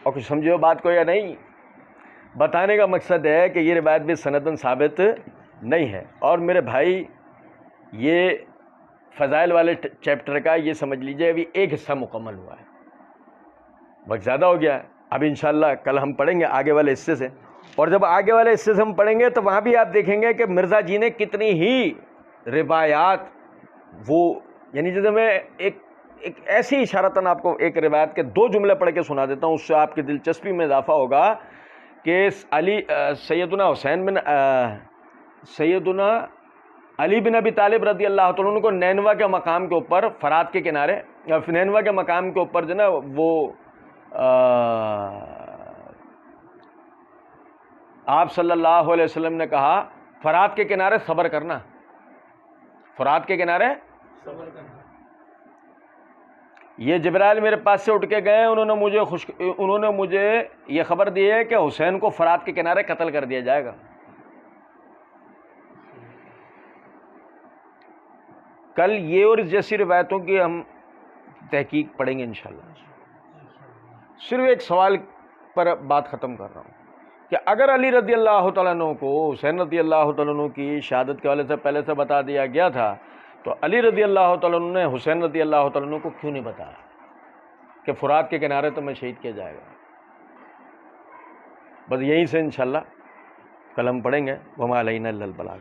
اور کچھ سمجھو بات کو یا نہیں؟ بتانے کا مقصد ہے کہ یہ روایت بھی سندن ثابت نہیں ہے۔ اور میرے بھائی، یہ فضائل والے چیپٹر کا یہ سمجھ لیجئے ابھی ایک حصہ مکمل ہوا ہے، وقت زیادہ ہو گیا ہے۔ اب انشاءاللہ کل ہم پڑھیں گے آگے والے حصے سے، اور جب آگے والے حصے سے ہم پڑھیں گے تو وہاں بھی آپ دیکھیں گے کہ مرزا جی نے کتنی ہی روایات، وہ یعنی جیسے میں ایک ایسی اشارتاً آپ کو ایک روایت کے 2 جملے پڑھ کے سنا دیتا ہوں، اس سے آپ کی دلچسپی میں اضافہ ہوگا کہ سیدنا علی بن ابی طالب رضی اللہ تعالیٰ عنہ کو نینوا کے مقام کے اوپر، فرات کے کنارے، نینوا کے مقام کے اوپر جو نا وہ آپ صلی اللہ علیہ وسلم نے کہا فرات کے کنارے صبر کرنا، فرات کے کنارے صبر کرنا۔ یہ جبرائیل میرے پاس سے اٹھ کے گئے، انہوں نے مجھے یہ خبر دی ہے کہ حسین کو فرات کے کنارے قتل کر دیا جائے گا۔ کل یہ اور اس جیسی روایتوں کی ہم تحقیق پڑھیں گے انشاءاللہ۔ صرف ایک سوال پر بات ختم کر رہا ہوں کہ اگر علی رضی اللہ تعالیٰ عنہ کو حسین رضی اللہ تعالیٰ عنہ کی شہادت کے والے سے پہلے سے بتا دیا گیا تھا، تو علی رضی اللہ تعالیٰ عنہ نے حسین رضی اللہ تعالیٰ عنہ کو کیوں نہیں بتایا کہ فرات کے کنارے تمہیں شہید کیا جائے گا؟ بس یہیں سے انشاءاللہ کل ہم پڑھیں گے۔ وما علینا الا البلاغ۔